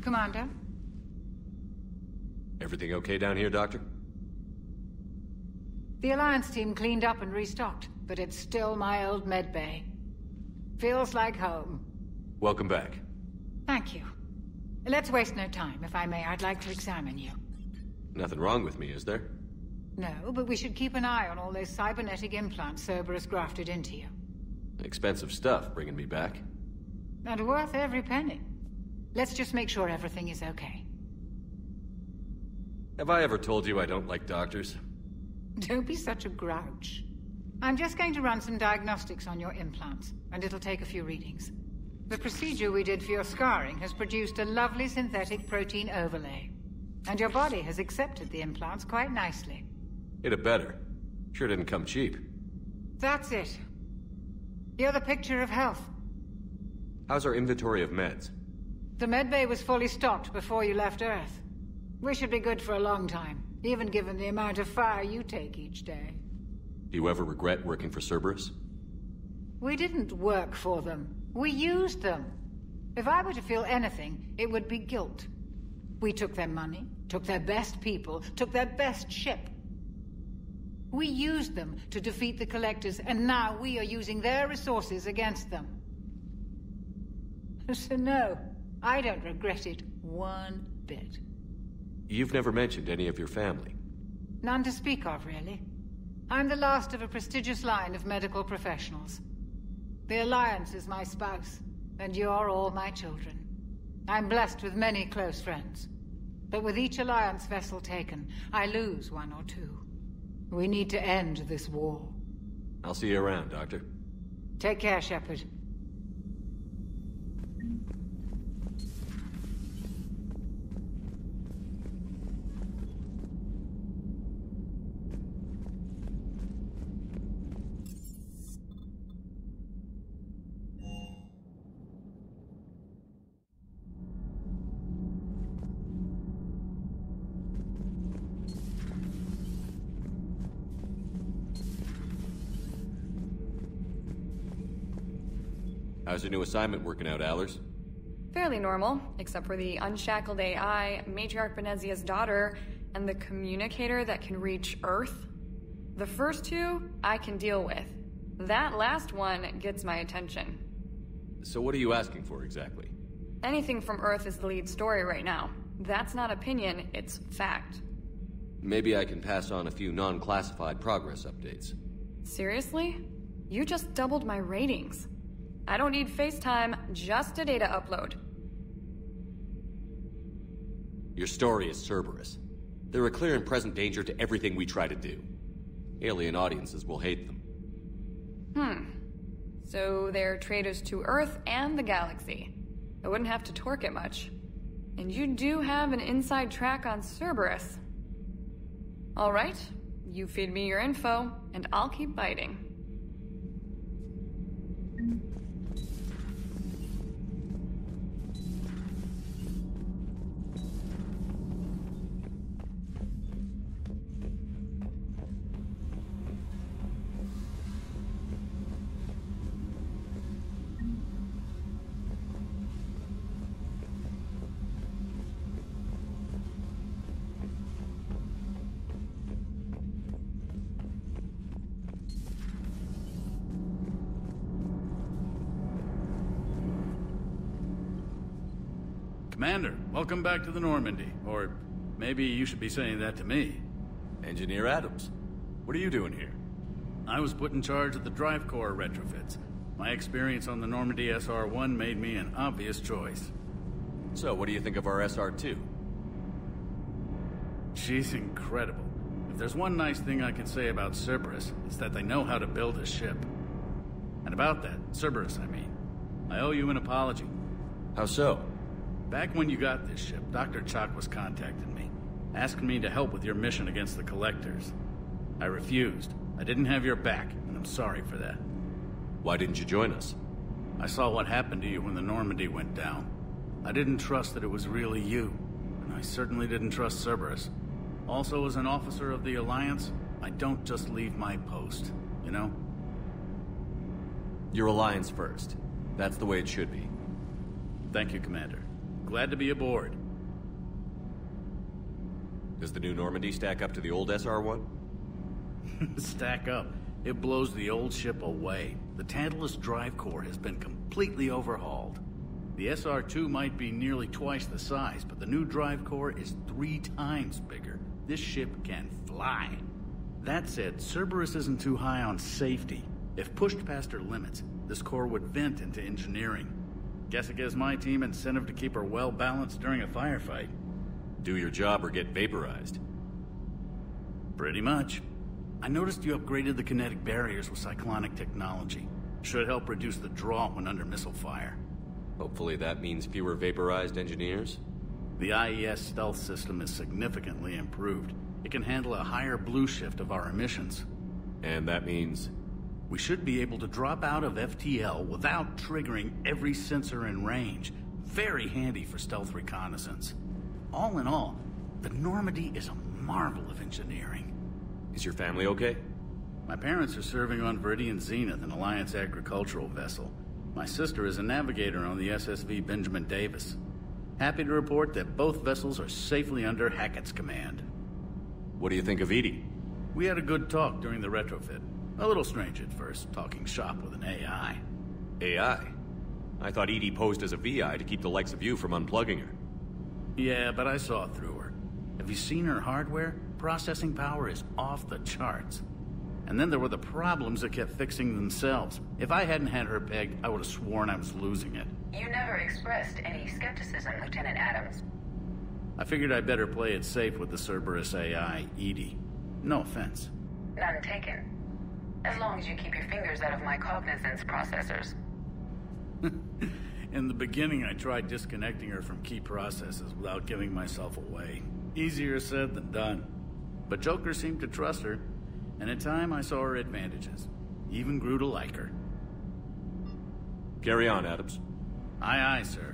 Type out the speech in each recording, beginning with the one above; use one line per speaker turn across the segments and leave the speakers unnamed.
Commander?
Everything okay down here, Doctor?
The Alliance team cleaned up and restocked, but it's still my old medbay. Feels like home.
Welcome back.
Thank you. Let's waste no time. If I may, I'd like to examine you.
Nothing wrong with me, is there?
No, but we should keep an eye on all those cybernetic implants Cerberus grafted into you.
Expensive stuff bringing me back.
And worth every penny. Let's just make sure everything is okay.
Have I ever told you I don't like doctors?
Don't be such a grouch. I'm just going to run some diagnostics on your implants, and it'll take a few readings. The procedure we did for your scarring has produced a lovely synthetic protein overlay. And your body has accepted the implants quite nicely.
It had better. Sure didn't come cheap.
That's it. You're the picture of health.
How's our inventory of meds?
The medbay was fully stocked before you left Earth. We should be good for a long time, even given the amount of fire you take each day.
Do you ever regret working for Cerberus?
We didn't work for them. We used them. If I were to feel anything, it would be guilt. We took their money, took their best people, took their best ship. We used them to defeat the Collectors, and now we are using their resources against them. So no, I don't regret it one bit.
You've never mentioned any of your family.
None to speak of, really. I'm the last of a prestigious line of medical professionals. The Alliance is my spouse, and you're all my children. I'm blessed with many close friends. But with each Alliance vessel taken, I lose one or two. We need to end this war.
I'll see you around, Doctor.
Take care, Shepard.
How's your new assignment working out, Allers?
Fairly normal, except for the unshackled AI, Matriarch Benezia's daughter, and the communicator that can reach Earth. The first two, I can deal with. That last one gets my attention.
So what are you asking for, exactly?
Anything from Earth is the lead story right now. That's not opinion, it's fact.
Maybe I can pass on a few non-classified progress updates.
Seriously? You just doubled my ratings. I don't need FaceTime, just a data upload.
Your story is Cerberus. They're a clear and present danger to everything we try to do. Alien audiences will hate them.
So they're traitors to Earth and the galaxy. I wouldn't have to torque it much. And you do have an inside track on Cerberus. Alright, you feed me your info, and I'll keep biting.
Commander, welcome back to the Normandy. Or maybe you should be saying that to me.
Engineer Adams, what are you doing here?
I was put in charge of the drive core retrofits. My experience on the Normandy SR-1 made me an obvious choice.
So, what do you think of our SR-2?
She's incredible. If there's one nice thing I can say about Cerberus, it's that they know how to build a ship. And about that, Cerberus, I mean, I owe you an apology.
How so?
Back when you got this ship, Dr. Chalk was contacting me, asking me to help with your mission against the Collectors. I refused. I didn't have your back, and I'm sorry for that.
Why didn't you join us?
I saw what happened to you when the Normandy went down. I didn't trust that it was really you, and I certainly didn't trust Cerberus. Also, as an officer of the Alliance, I don't just leave my post, you know?
Your Alliance first. That's the way it should be.
Thank you, Commander. Glad to be aboard.
Does the new Normandy stack up to the old SR-1?
Stack up. It blows the old ship away. The Tantalus drive core has been completely overhauled. The SR-2 might be nearly twice the size, but the new drive core is 3 times bigger. This ship can fly. That said, Cerberus isn't too high on safety. If pushed past her limits, this core would vent into engineering. Guess it gives my team incentive to keep her well balanced during a firefight.
Do your job or get vaporized.
Pretty much. I noticed you upgraded the kinetic barriers with cyclonic technology. Should help reduce the draw when under missile fire.
Hopefully that means fewer vaporized engineers?
The IES stealth system is significantly improved. It can handle a higher blue shift of our emissions.
And that means...
we should be able to drop out of FTL without triggering every sensor in range. Very handy for stealth reconnaissance. All in all, the Normandy is a marvel of engineering.
Is your family okay?
My parents are serving on Viridian Zenith, an Alliance agricultural vessel. My sister is a navigator on the SSV Benjamin Davis. Happy to report that both vessels are safely under Hackett's command.
What do you think of Edie?
We had a good talk during the retrofit. A little strange at first, talking shop with an AI.
AI? I thought Edie posed as a VI to keep the likes of you from unplugging her.
Yeah, but I saw through her. Have you seen her hardware? Processing power is off the charts. And then there were the problems that kept fixing themselves. If I hadn't had her pegged, I would have sworn I was losing it.
You never expressed any skepticism, Lieutenant Adams.
I figured I'd better play it safe with the Cerberus AI, Edie. No offense.
None taken. As long as you keep your fingers out of my cognizance processors.
In the beginning, I tried disconnecting her from key processes without giving myself away. Easier said than done. But Joker seemed to trust her, and in time I saw her advantages. Even grew to like her.
Carry on, Adams.
Aye, aye, sir.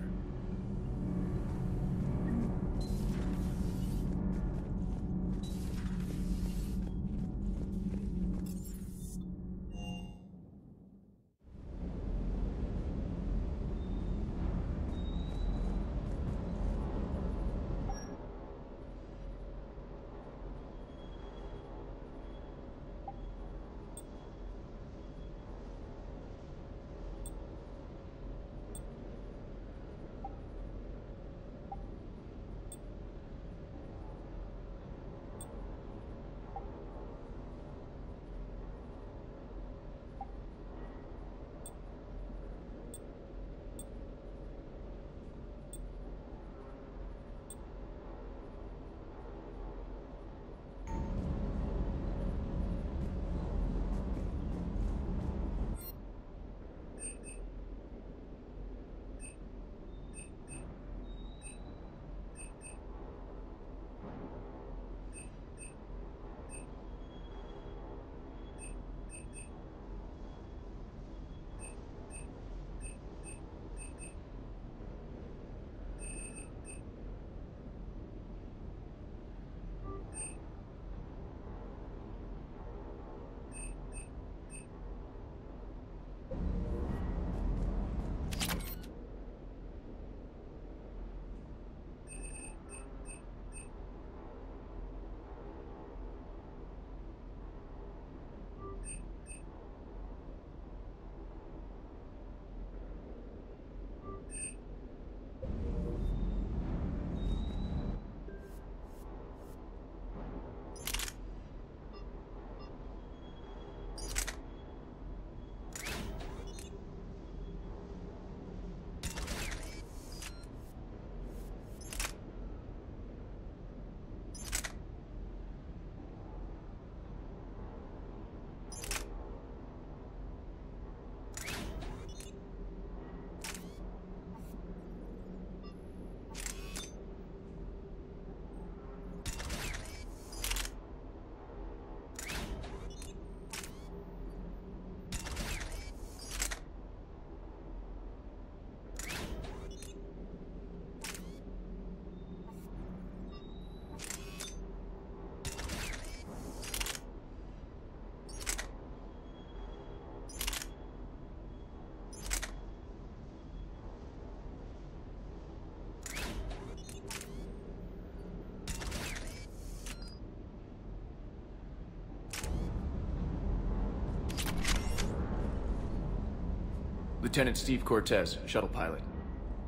Lieutenant Steve Cortez, shuttle pilot.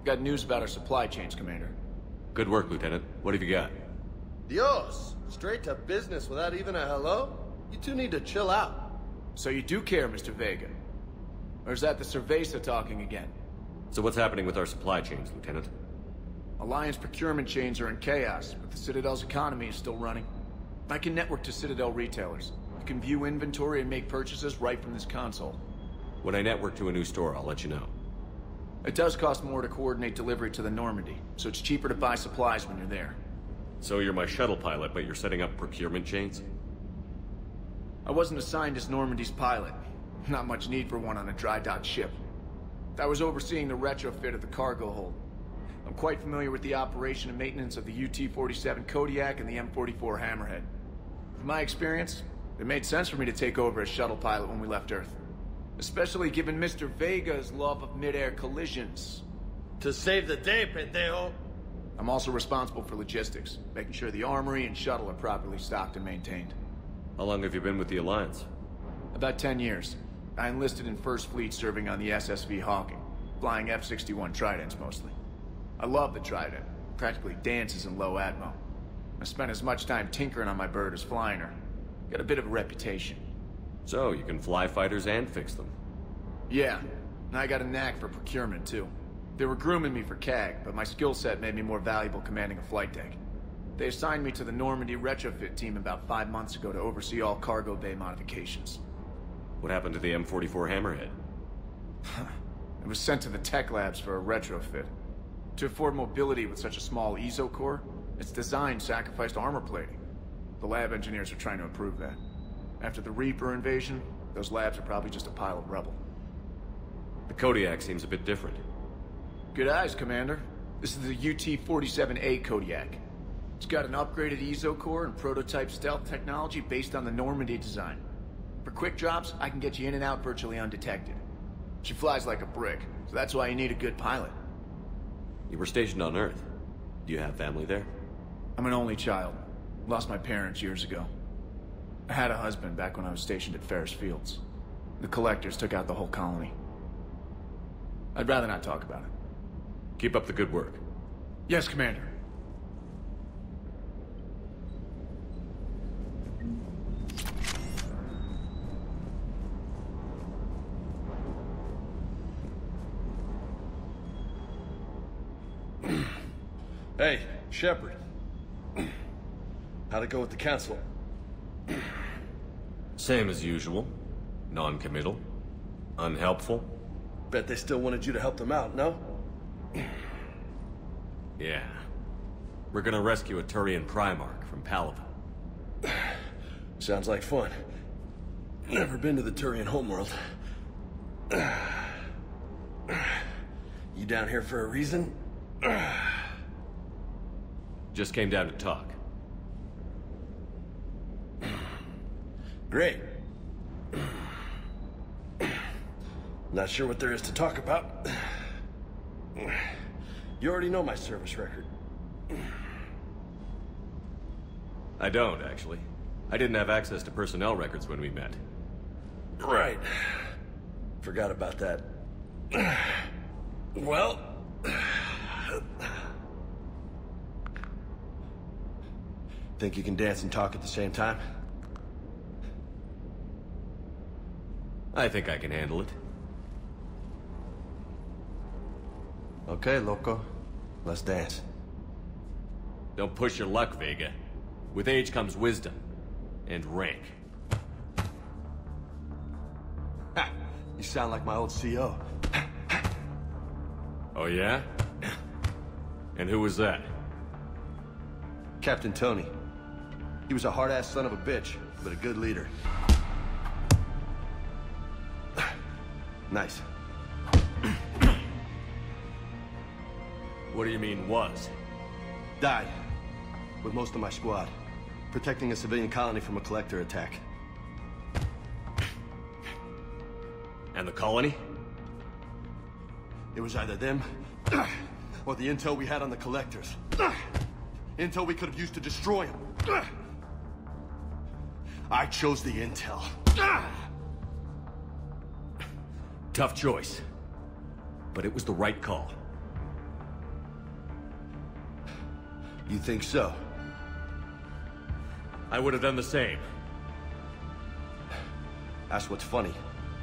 Got news about our supply chains, Commander.
Good work, Lieutenant. What have you got?
Dios! Straight to business without even a hello? You two need to chill out.
So you do care, Mr. Vega? Or is that the Cerveza talking again?
So what's happening with our supply chains, Lieutenant?
Alliance procurement chains are in chaos, but the Citadel's economy is still running. I can network to Citadel retailers. I can view inventory and make purchases right from this console.
When I network to a new store, I'll let you know.
It does cost more to coordinate delivery to the Normandy, so it's cheaper to buy supplies when you're there.
So you're my shuttle pilot, but you're setting up procurement chains?
I wasn't assigned as Normandy's pilot. Not much need for one on a dry dock ship. I was overseeing the retrofit of the cargo hold. I'm quite familiar with the operation and maintenance of the UT-47 Kodiak and the M44 Hammerhead. From my experience, it made sense for me to take over as shuttle pilot when we left Earth. Especially given Mr. Vega's love of mid-air collisions.
To save the day, pendejo!
I'm also responsible for logistics, making sure the armory and shuttle are properly stocked and maintained.
How long have you been with the Alliance?
About 10 years. I enlisted in First Fleet serving on the SSV Hawking, flying F-61 Tridents mostly. I love the Trident. Practically dances in low atmo. I spent as much time tinkering on my bird as flying her. Got a bit of a reputation.
So, you can fly fighters and fix them.
Yeah, and I got a knack for procurement too. They were grooming me for CAG, but my skill set made me more valuable commanding a flight deck. They assigned me to the Normandy retrofit team about 5 months ago to oversee all cargo bay modifications.
What happened to the M44 Hammerhead?
It was sent to the tech labs for a retrofit. To afford mobility with such a small EZO core, its design sacrificed armor plating. The lab engineers are trying to improve that. After the Reaper invasion, those labs are probably just a pile of rubble.
The Kodiak seems a bit different.
Good eyes, Commander. This is the UT-47A Kodiak. It's got an upgraded EZO core and prototype stealth technology based on the Normandy design. For quick drops, I can get you in and out virtually undetected. She flies like a brick, so that's why you need a good pilot.
You were stationed on Earth. Do you have family there?
I'm an only child. Lost my parents years ago. I had a husband back when I was stationed at Ferris Fields. The Collectors took out the whole colony. I'd rather not talk about it.
Keep up the good work.
Yes, Commander.
Hey, Shepard. How'd it go with the council?
Same as usual. Non-committal. Unhelpful.
Bet they still wanted you to help them out, no?
Yeah. We're gonna rescue a Turian Primarch from Palaven.
Sounds like fun. Never been to the Turian homeworld. You down here for a reason?
Just came down to talk.
Great. Not sure what there is to talk about. You already know my service record.
I don't, actually. I didn't have access to personnel records when we met.
Right. Forgot about that. Well... Think you can dance and talk at the same time?
I think I can handle it.
Okay, loco. Let's dance.
Don't push your luck, Vega. With age comes wisdom. And rank.
Ha! You sound like my old CO.
Oh yeah? And who was that?
Captain Tony. He was a hard-ass son of a bitch, but a good leader. Nice.
What do you mean, was?
Died. With most of my squad. Protecting a civilian colony from a Collector attack.
And the colony?
It was either them, or the intel we had on the Collectors. Intel we could have used to destroy them. I chose the intel.
Tough choice. but it was the right call.
You think so?
I would have done the same.
That's what's funny.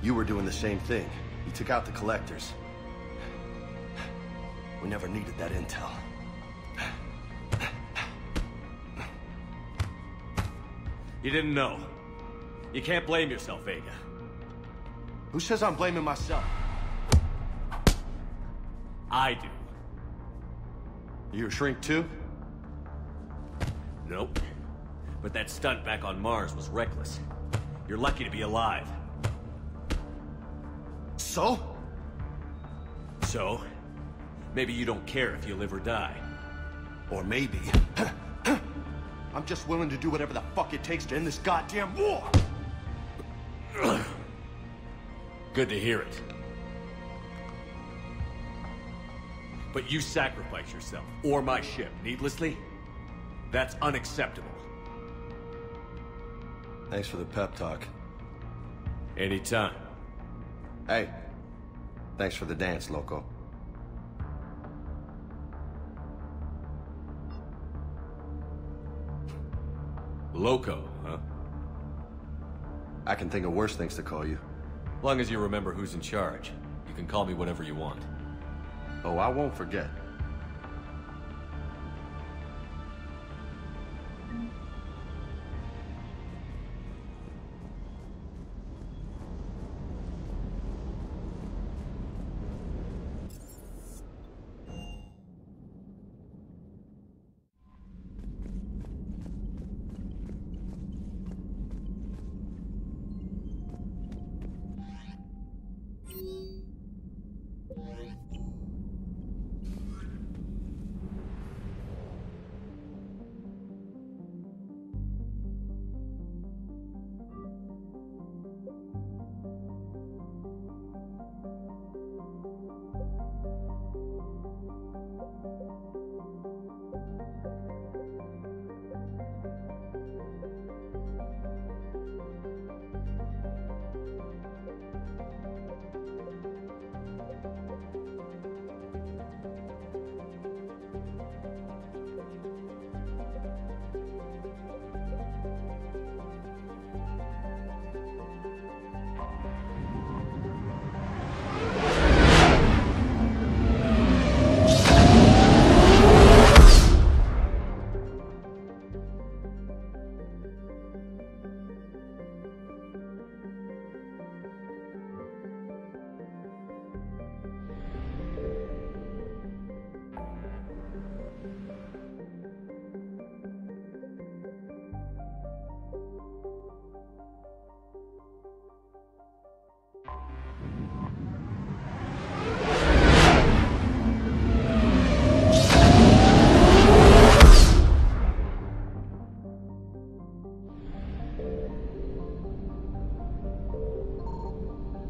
You were doing the same thing. You took out the collectors. We never needed that intel.
You didn't know. You can't blame yourself, Vega.
Who says I'm blaming myself?
I do.
You a shrink too?
Nope. But that stunt back on Mars was reckless. You're lucky to be alive.
So?
So? Maybe you don't care if you live or die.
Or maybe... I'm just willing to do whatever the fuck it takes to end this goddamn war!
Good to hear it. But you sacrifice yourself, or my ship, needlessly? That's unacceptable.
Thanks for the pep talk.
Anytime.
Hey, thanks for the dance, Loco.
Loco, huh?
I can think of worse things to call you.
Long as you remember who's in charge, you can call me whatever you want.
Oh, I won't forget.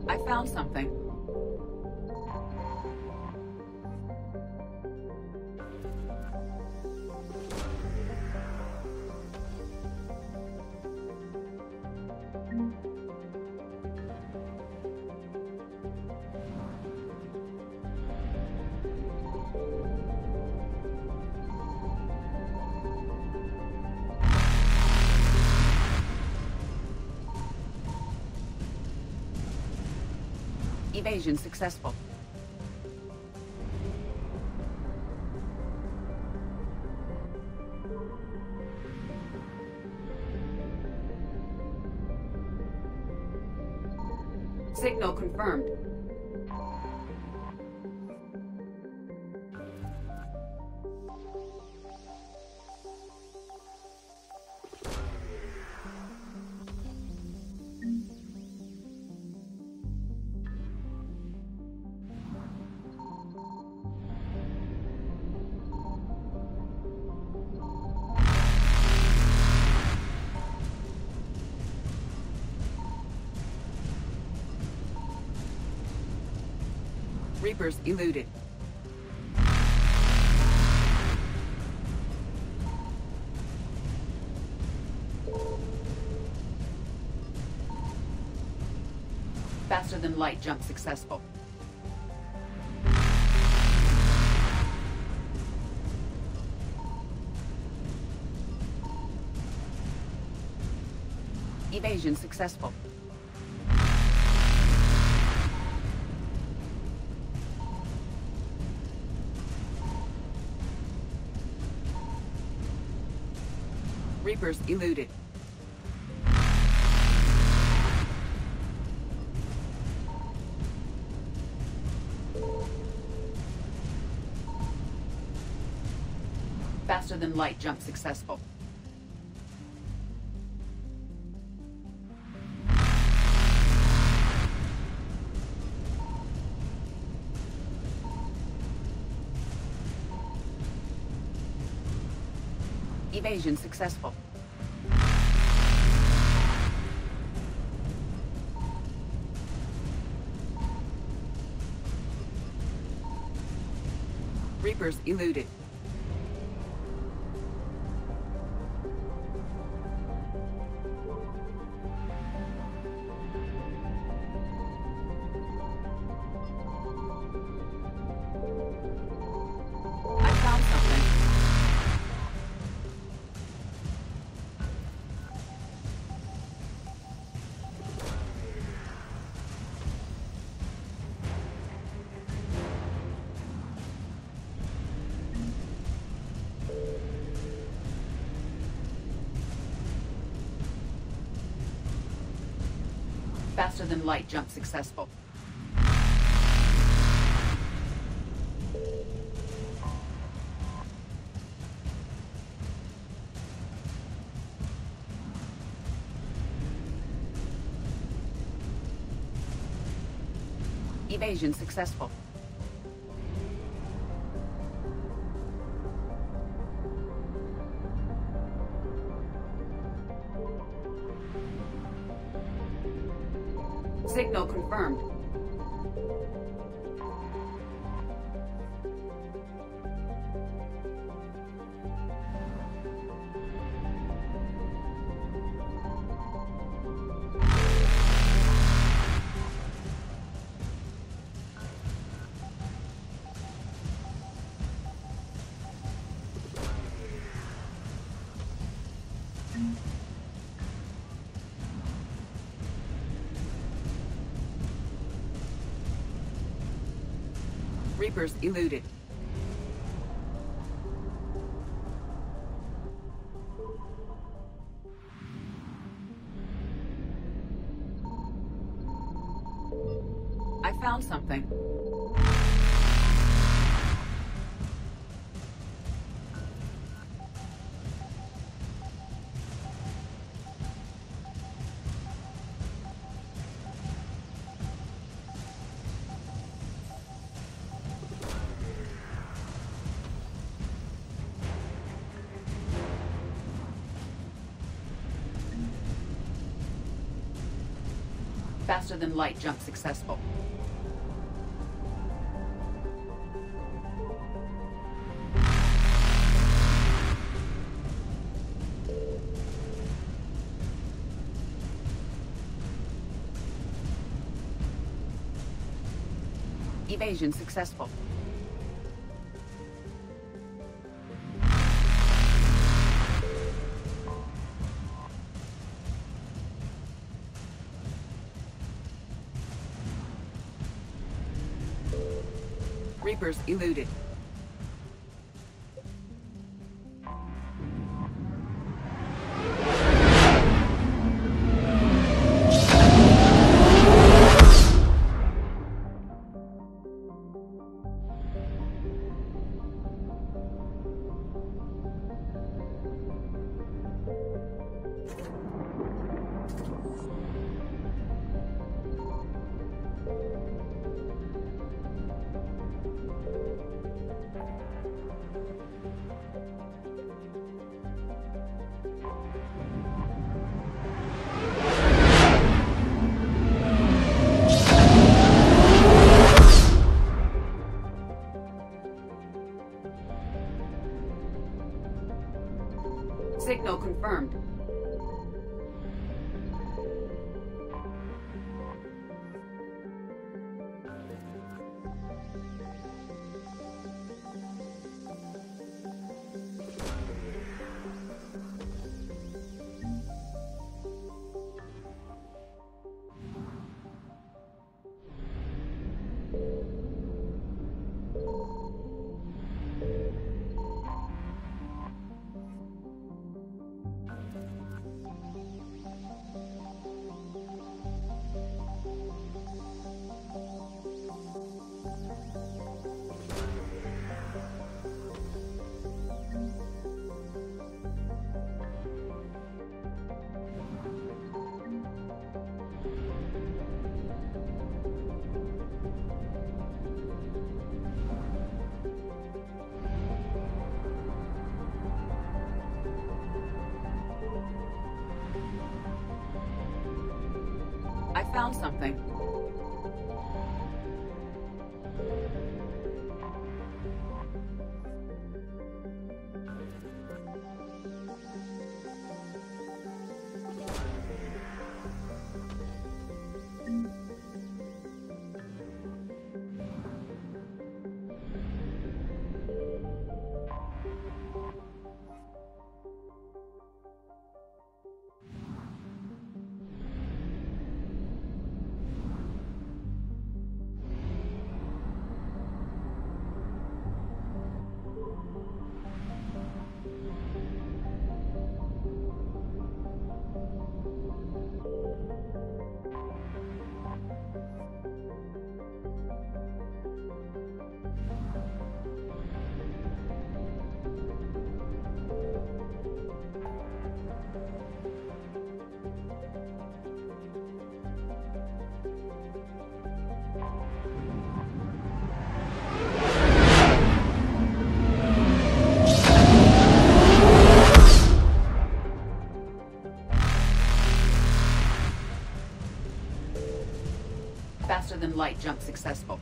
I found something. Evasion successful. Signal confirmed. Reapers eluded. Faster than light jump successful. Evasion successful. Reapers eluded. Faster than light jump successful. Evasion successful. Reapers eluded. I found something. Faster than light jump successful. Evasion successful. Signal confirmed. Reapers eluded. I found something. Faster than light jump successful. Evasion successful. Reapers eluded. Signal confirmed. found something. Faster than light jump successful.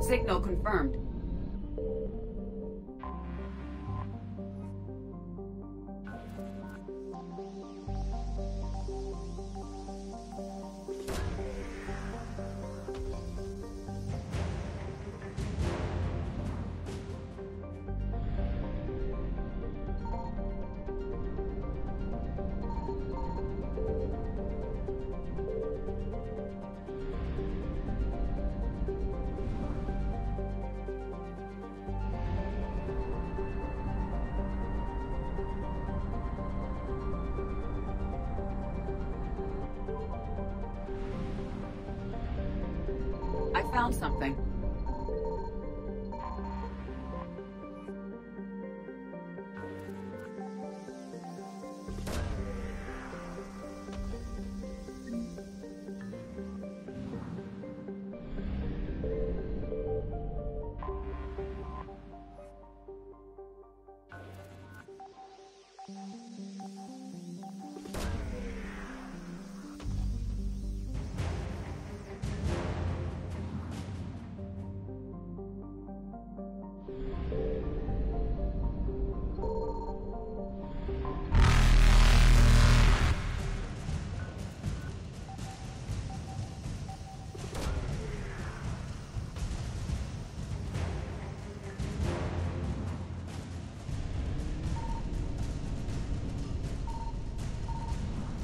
Signal confirmed. I found something.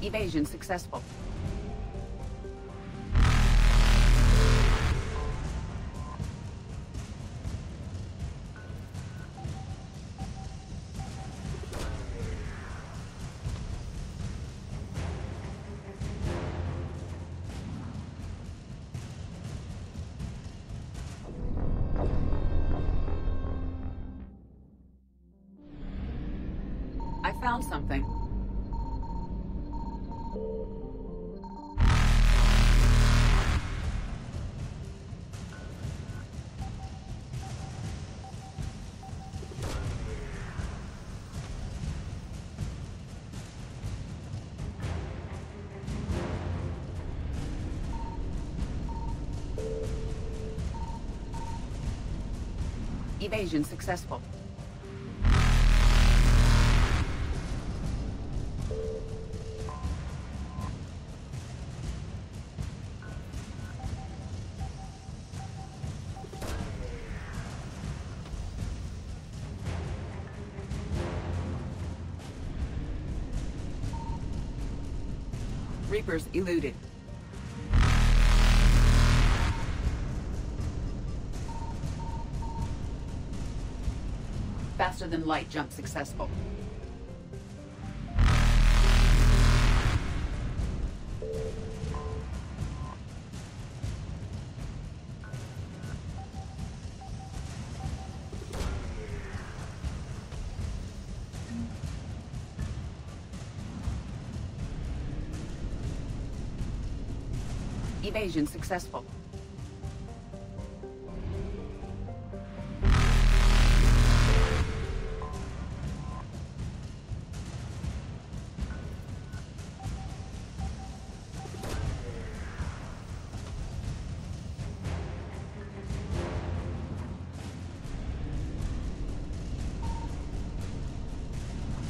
Evasion successful. I found something. Evasion successful. Reapers eluded. Faster than light jump successful. Evasion successful.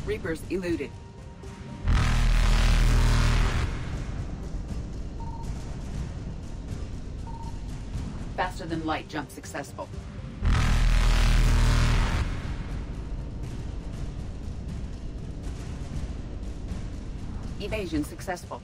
Reapers eluded. Faster than light jump successful. Evasion successful.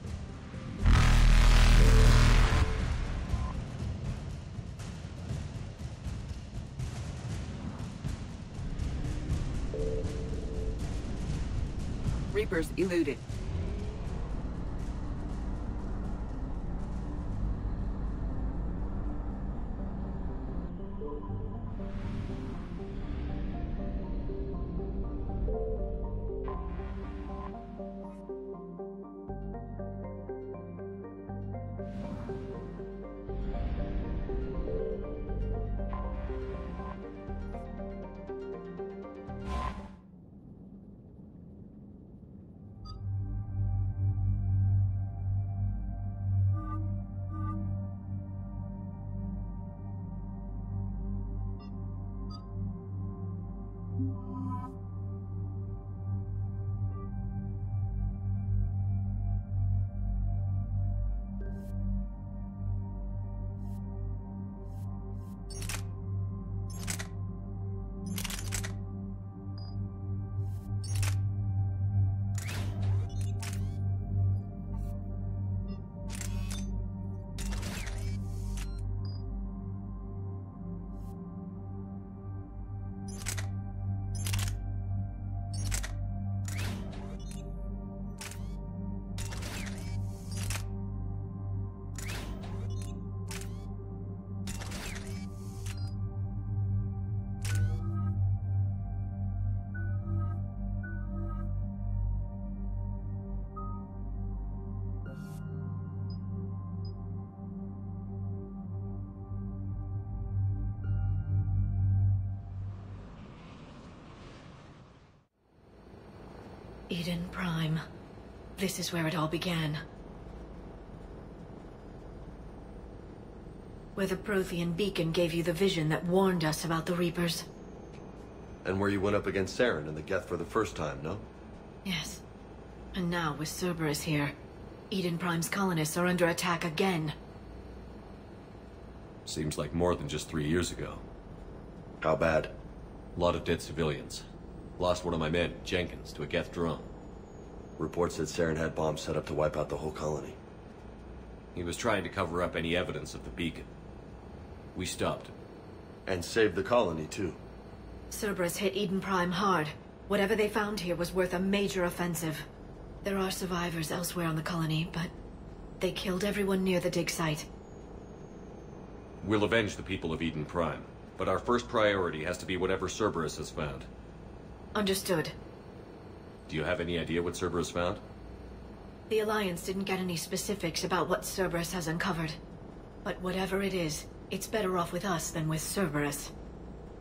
Reapers eluded.
Eden Prime. This is where it all began. Where the Prothean beacon gave you the vision that warned us about the Reapers.
And where you went up against Saren and the Geth for the first time, no?
Yes. And now, with Cerberus here, Eden Prime's colonists are under attack again.
Seems like more than just 3 years ago.
How bad?
A lot of dead civilians. Lost one of my men, Jenkins, to a Geth drone.
Reports said Saren had bombs set up to wipe out the whole colony.
He was trying to cover up any evidence of the beacon. We stopped him.
And saved the colony, too.
Cerberus hit Eden Prime hard. Whatever they found here was worth a major offensive. There are survivors elsewhere on the colony, but they killed everyone near the dig site.
We'll avenge the people of Eden Prime, but our first priority has to be whatever Cerberus has found.
Understood.
Do you have any idea what Cerberus found?
The Alliance didn't get any specifics about what Cerberus has uncovered. But whatever it is, it's better off with us than with Cerberus.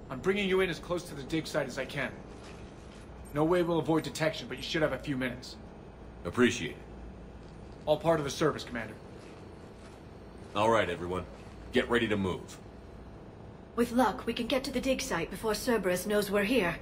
I'm bringing you in as close to the dig site as I can. No way we'll avoid detection, but you should have a few minutes.
Appreciate it.
All part of the service, Commander.
All right, everyone. Get ready to move.
With luck, we can get to the dig site before Cerberus knows we're here.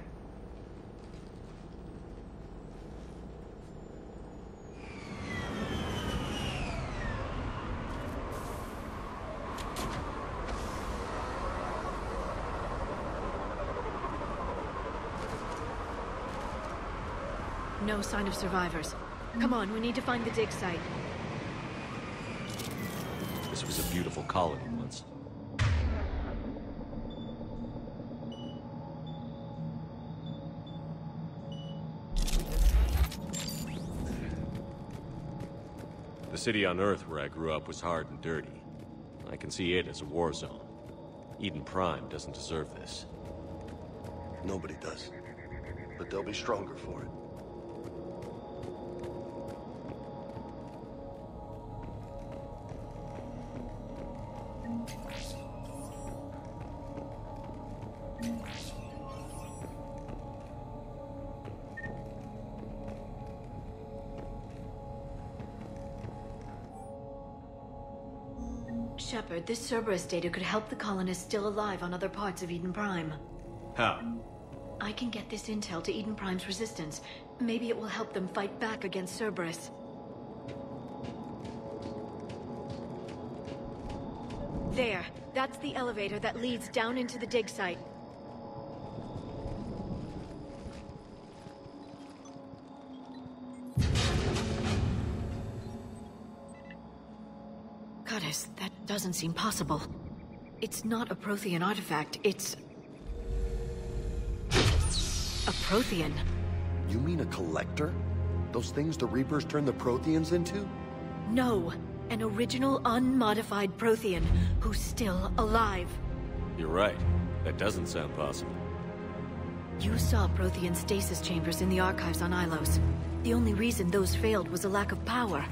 No sign of survivors. Come on, we need to find the dig site.
This was a beautiful colony once. The city on Earth where I grew up was hard and dirty. I can see it as a war zone. Eden Prime doesn't deserve this.
Nobody does. But they'll be stronger for it.
Shepard, this Cerberus data could help the colonists still alive on other parts of Eden Prime.
How?
I can get this intel to Eden Prime's resistance. Maybe it will help them fight back against Cerberus. There. That's the elevator that leads down into the dig site. Goddess, that doesn't seem possible. It's not a Prothean artifact, it's... a Prothean.
You mean a collector? Those things the Reapers turned the Protheans into?
No, an original unmodified Prothean who's still alive.
You're right. That doesn't sound possible.
You saw Prothean stasis chambers in the archives on Ilos. The only reason those failed was a lack of power.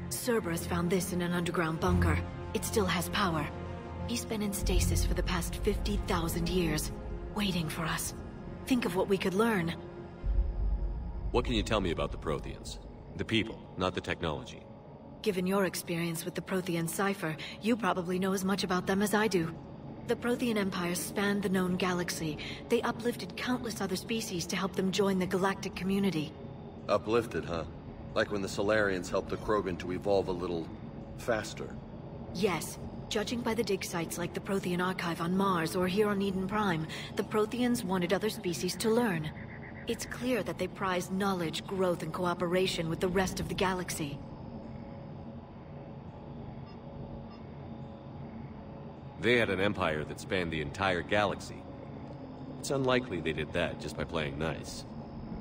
Cerberus found this in an underground bunker. It still has power. He's been in stasis for the past 50,000 years, waiting for us. Think of what we could learn.
What can you tell me about the Protheans? The people, not the technology.
Given your experience with the Prothean cipher, you probably know as much about them as I do. The Prothean Empire spanned the known galaxy. They uplifted countless other species to help them join the galactic community.
Uplifted, huh? Like when the Solarians helped the Krogan to evolve a little... faster.
Yes. Judging by the dig sites like the Prothean Archive on Mars or here on Eden Prime, the Protheans wanted other species to learn. It's clear that they prize knowledge, growth, and cooperation with the rest of the galaxy.
They had an empire that spanned the entire galaxy. It's unlikely they did that just by playing nice.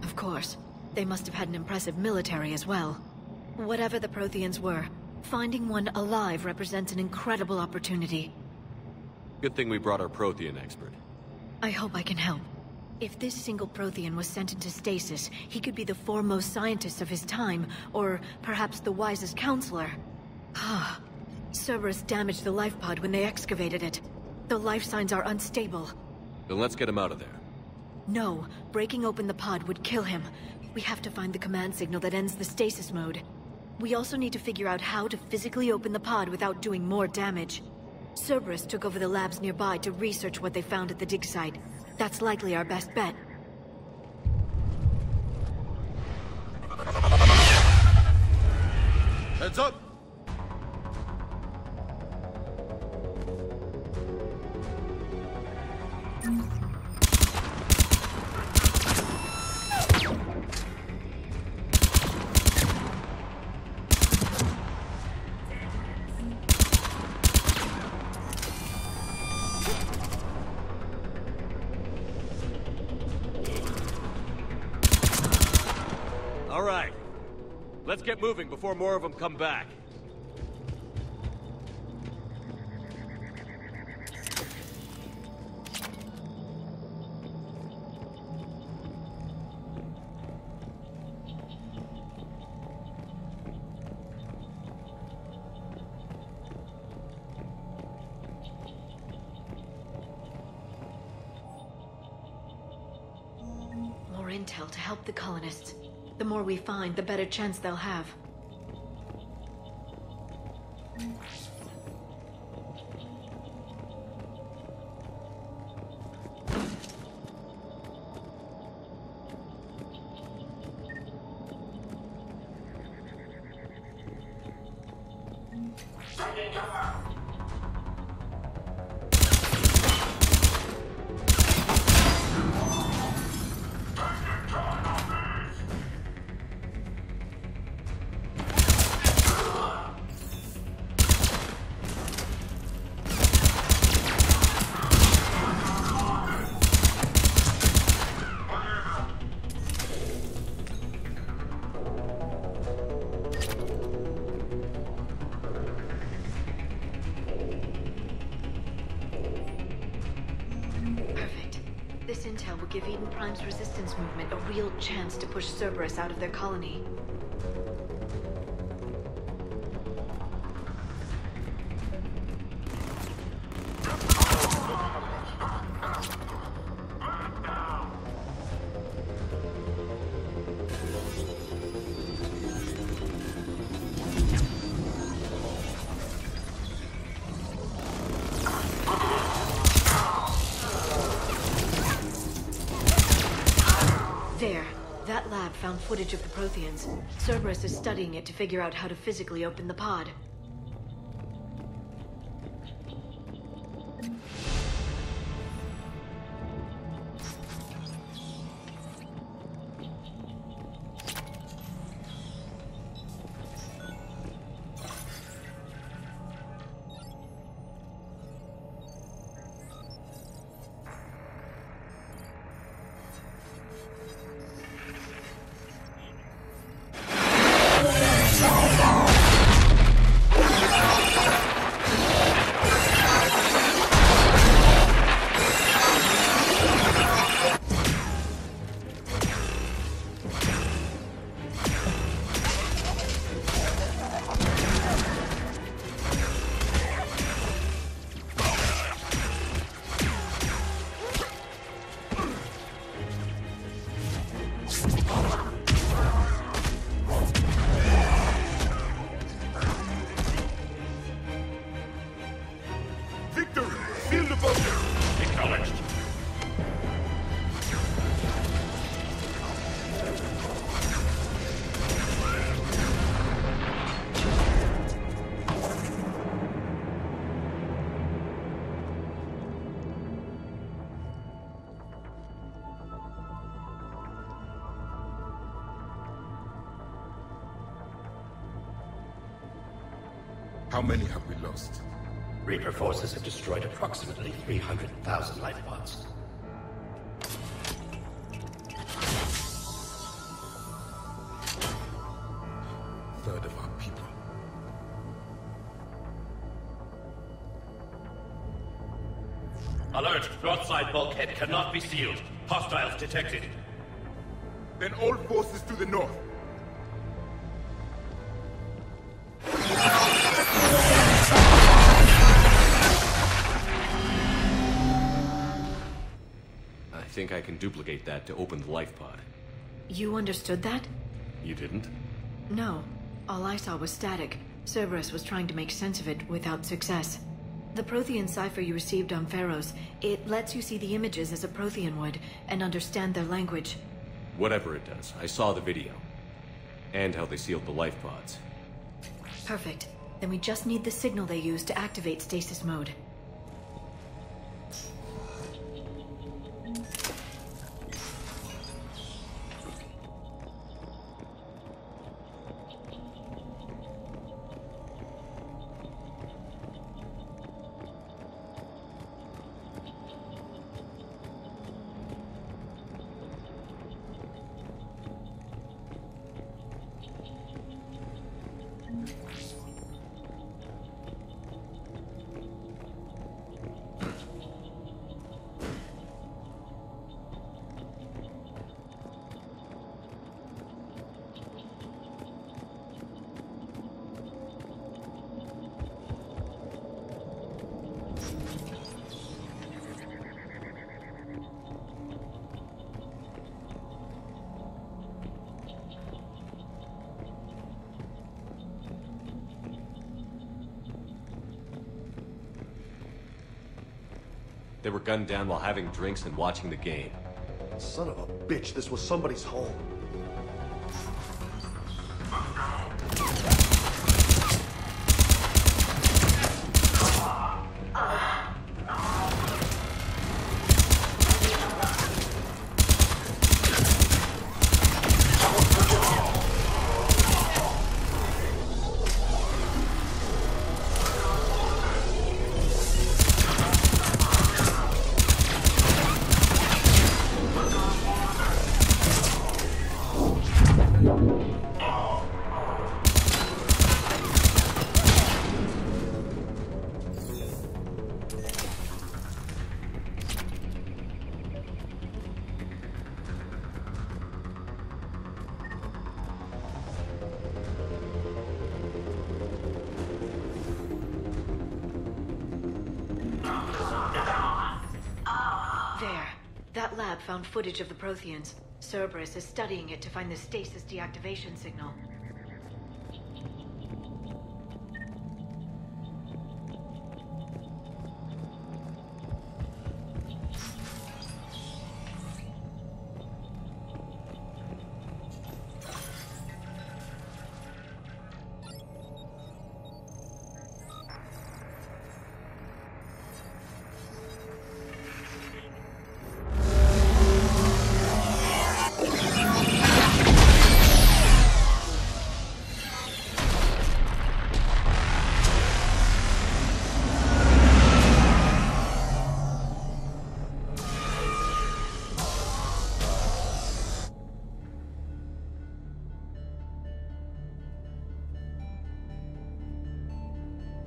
Of course. They must have had an impressive military as well. Whatever the Protheans were, finding one alive represents an incredible opportunity.
Good thing we brought our Prothean expert.
I hope I can help. If this single Prothean was sent into stasis, he could be the foremost scientist of his time, or perhaps the wisest counselor. Ah. Cerberus damaged the life pod when they excavated it. The life signs are unstable.
Then let's get him out of there.
No, breaking open the pod would kill him. We have to find the command signal that ends the stasis mode. We also need to figure out how to physically open the pod without doing more damage. Cerberus took over the labs nearby to research what they found at the dig site. That's likely our best bet.
Heads up!
All right. Let's get moving before more of them come back.
More intel to help the colonists. The more we find, the better chance they'll have. This intel will give Eden Prime's resistance movement a real chance to push Cerberus out of their colony. found footage of the Protheans. Cerberus is studying it to figure out how to physically open the pod.
How many have we lost?
Reaper forces have destroyed approximately 300,000 life pods.
Third of our people.
Alert! Broadside bulkhead cannot be sealed. Hostiles detected.
Then all forces to the north.
I think I can duplicate that to open the life pod.
You understood that?
You didn't?
No. All I saw was static. Cerberus was trying to make sense of it without success. The Prothean cipher you received on Pharaohs, it lets you see the images as a Prothean would, and understand their language.
Whatever it does, I saw the video. And how they sealed the life pods.
Perfect. Then we just need the signal they use to activate stasis mode.
They were gunned down while having drinks and watching the game.
Son of a bitch, this was somebody's home.
That lab found footage of the Protheans. Cerberus is studying it to find the stasis deactivation signal.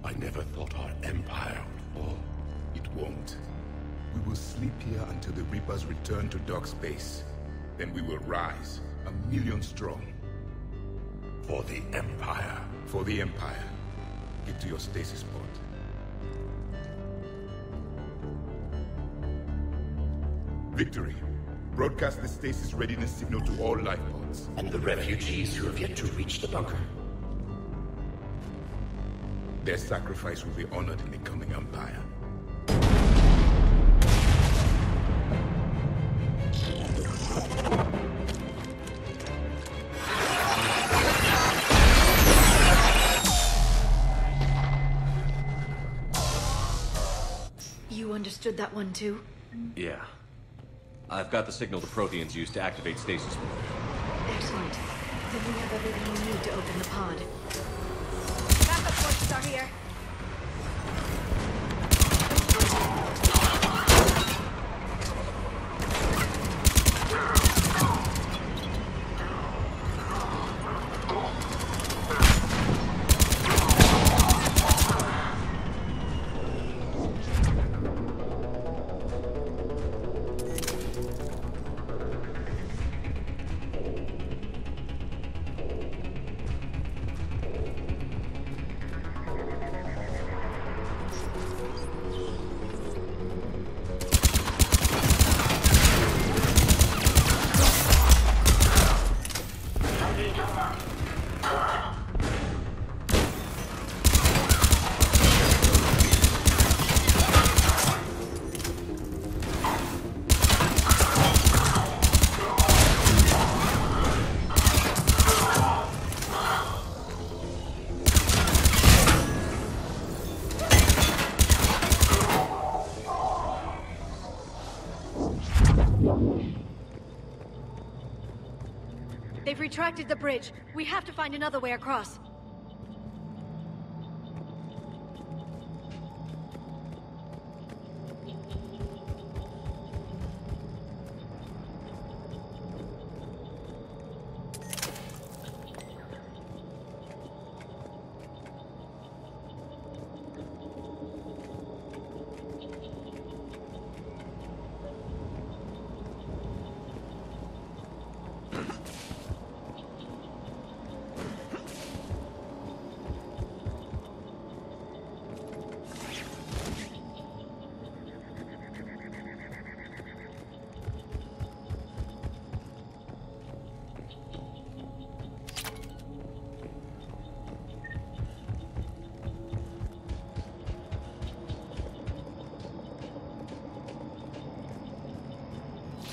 I never thought our empire would fall. It won't. We will sleep here until the Reapers return to dark space. Then we will rise, 1,000,000 strong.
For the Empire.
For the Empire. Get to your stasis pod. Victory. Broadcast the stasis readiness signal to all life pods.
And the refugees who have yet to reach the bunker.
Their sacrifice will be honored in the coming Empire.
You understood that one too?
Yeah. I've got the signal the Protheans use to activate stasis mode.
Excellent. Then we have everything we need to open the pod.
Backup forces are here.
They've retracted the bridge. We have to find another way across.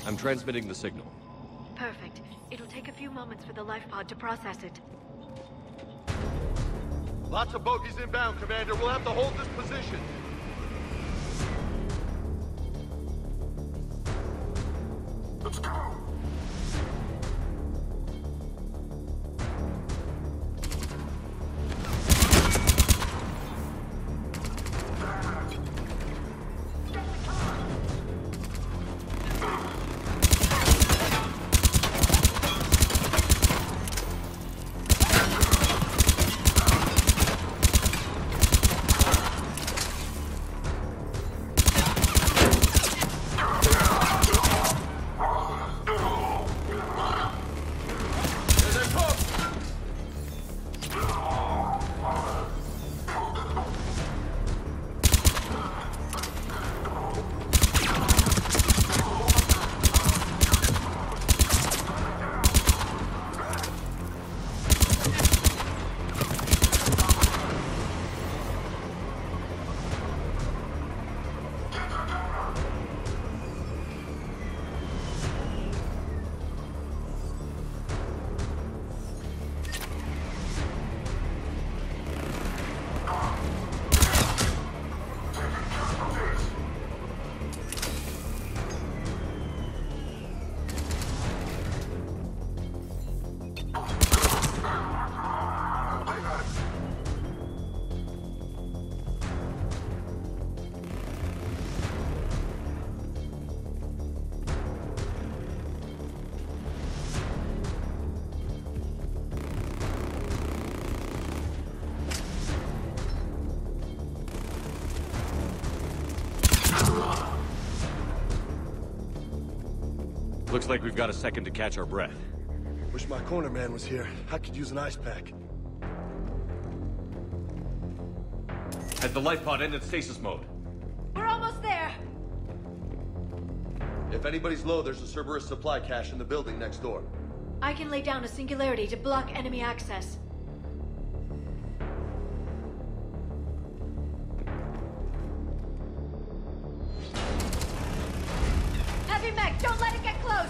I'm transmitting the signal.
Perfect. It'll take a few moments for the life pod to process it.
Lots of bogies inbound, Commander. We'll have to hold this position. Let's go.
Looks like we've got a second to catch our breath.
Wish my corner man was here. I could use an ice pack.
Has the life pod ended stasis mode?
We're almost there.
If anybody's low, there's a Cerberus supply cache in the building next door.
I can lay down a singularity to block enemy access.
Heavy mech, don't let it get close!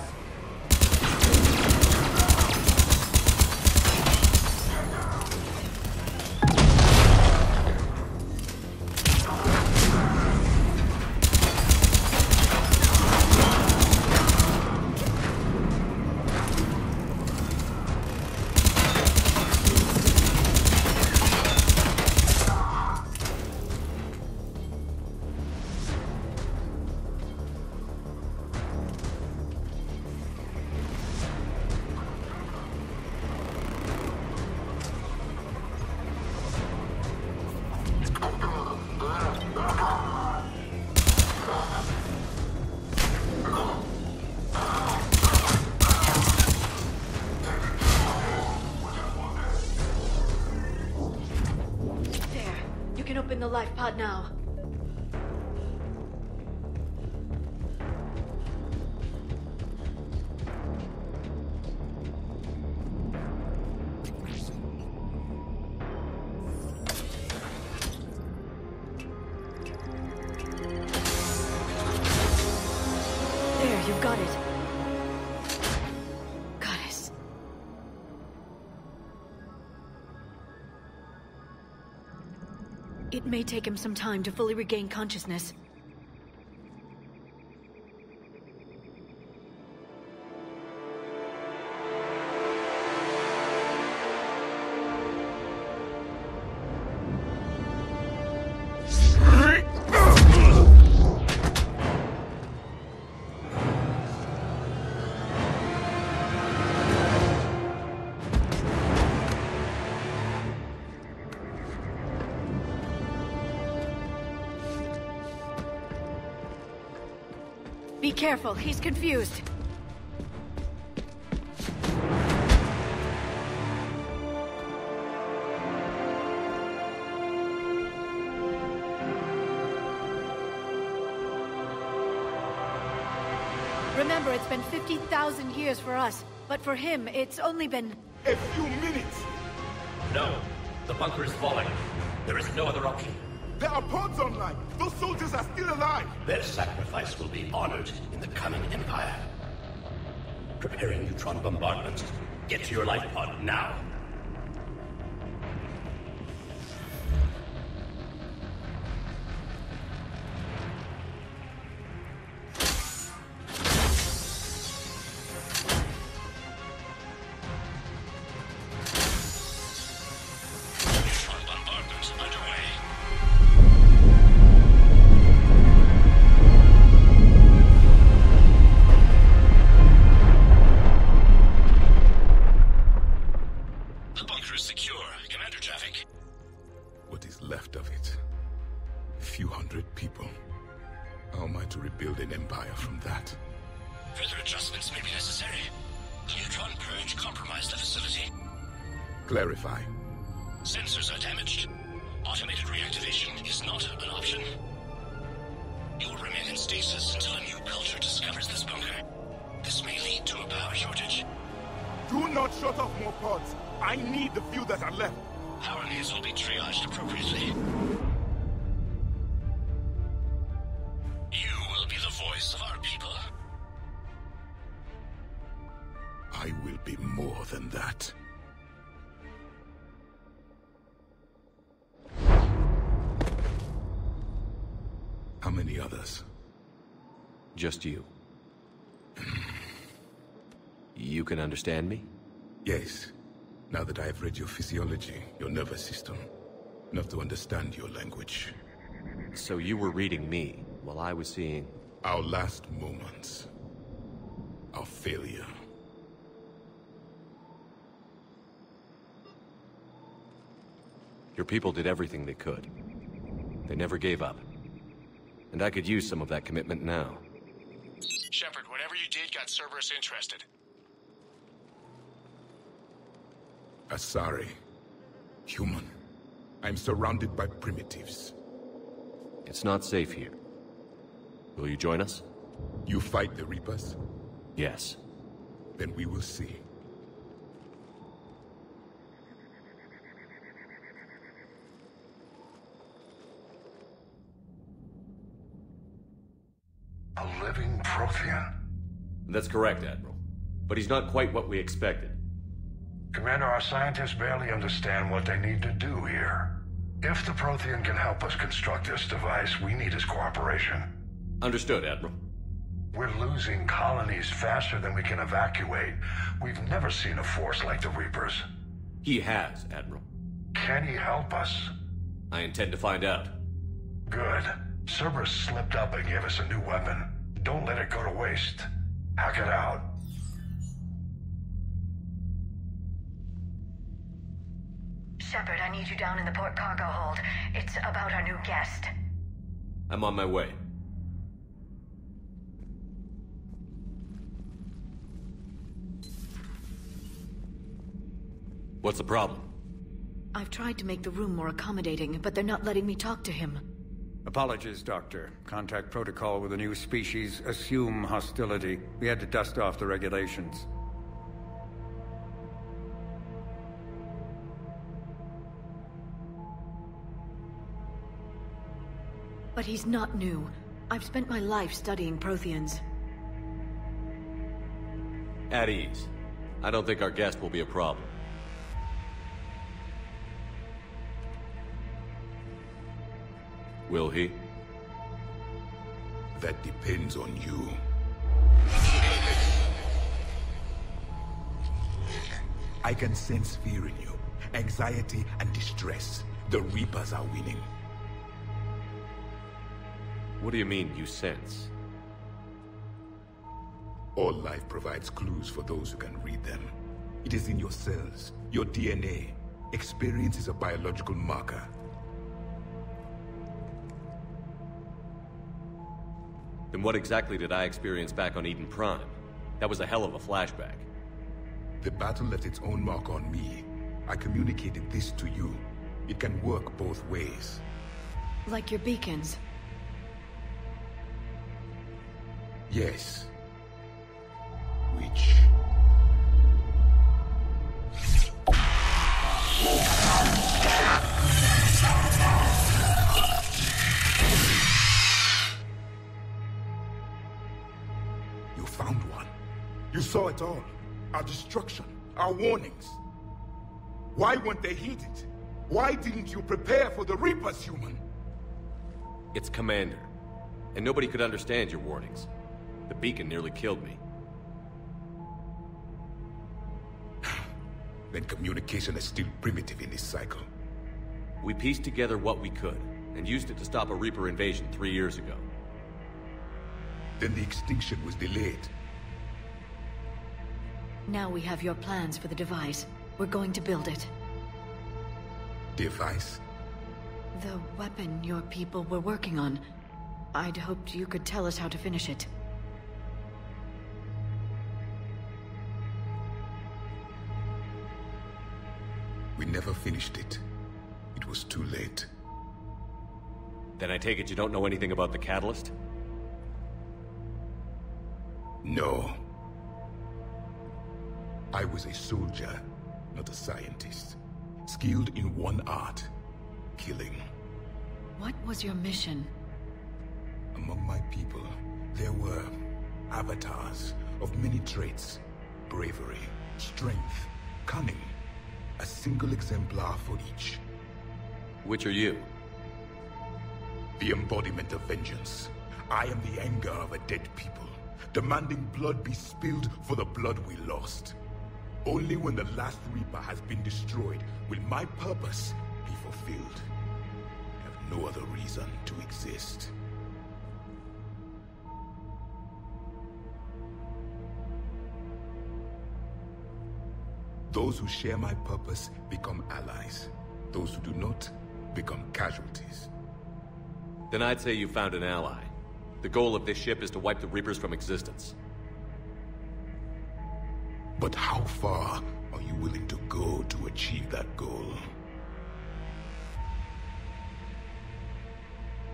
Open the life pod now. There, you've got it. Goddess. It may take him some time to fully regain consciousness. Be careful, he's confused. Remember, it's been 50,000 years for us, but for him, it's only been...
a few minutes!
No, the bunker is falling. There is no other option.
There are pods online! Those soldiers are still alive!
Their sacrifice will be honored in the coming Empire. Preparing neutron bombardment. Get to your life pod now.
Clarify.
Sensors are damaged. Automated reactivation is not an option. You will remain in stasis until a new culture discovers this bunker. This may lead to a power shortage.
Do not shut off more pods. I need the few that are left.
Power needs will be triaged appropriately. You will be the voice of our people.
I will be more than that. How many others?
Just you. You can understand me?
Yes. Now that I have read your physiology, your nervous system, enough to understand your language.
So you were reading me, while I was seeing...
our last moments. Our failure.
Your people did everything they could. They never gave up. And I could use some of that commitment now.
Shepard, whatever you did got Cerberus interested.
Asari. Human. I'm surrounded by primitives.
It's not safe here. Will you join us?
You fight the Reapers?
Yes.
Then we will see.
A living Prothean?
That's correct, Admiral. But he's not quite what we expected.
Commander, our scientists barely understand what they need to do here. If the Prothean can help us construct this device, we need his cooperation.
Understood, Admiral.
We're losing colonies faster than we can evacuate. We've never seen a force like the Reapers.
He has, Admiral.
Can he help us?
I intend to find out.
Good. Cerberus slipped up and gave us a new weapon. Don't let it go to waste. Hack it out.
Shepard, I need you down in the port cargo hold. It's about our new guest.
I'm on my way. What's the problem?
I've tried to make the room more accommodating, but they're not letting me talk to him.
Apologies, Doctor. Contact protocol with a new species. Assume hostility. We had to dust off the regulations.
But he's not new. I've spent my life studying Protheans.
At ease. I don't think our guest will be a problem. Will he?
That depends on you. I can sense fear in you, anxiety and distress. The Reapers are winning.
What do you mean, you sense?
All life provides clues for those who can read them. It is in your cells, your DNA. Experience is a biological marker.
Then what exactly did I experience back on Eden Prime? That was a hell of a flashback.
The battle left its own mark on me. I communicated this to you. It can work both ways.
Like your beacons?
Yes. Which... You found one. You saw it all. Our destruction, our warnings. Why weren't they heeded? Why didn't you prepare for the Reapers, human?
It's Commander. And nobody could understand your warnings. The beacon nearly killed me.
Then communication is still primitive in this cycle.
We pieced together what we could, and used it to stop a Reaper invasion 3 years ago.
Then the extinction was delayed.
Now we have your plans for the device. We're going to build it.
Device?
The weapon your people were working on. I'd hoped you could tell us how to finish it.
We never finished it. It was too late.
Then I take it you don't know anything about the catalyst?
No. I was a soldier, not a scientist. Skilled in one art, killing.
What was your mission?
Among my people, there were avatars of many traits. Bravery, strength, cunning. A single exemplar for each.
Which are you?
The embodiment of vengeance. I am the anger of a dead people, demanding blood be spilled for the blood we lost. Only when the last Reaper has been destroyed will my purpose be fulfilled. I have no other reason to exist. Those who share my purpose become allies. Those who do not become casualties.
Then I'd say you found an ally. The goal of this ship is to wipe the Reapers from existence.
But how far are you willing to go to achieve that goal?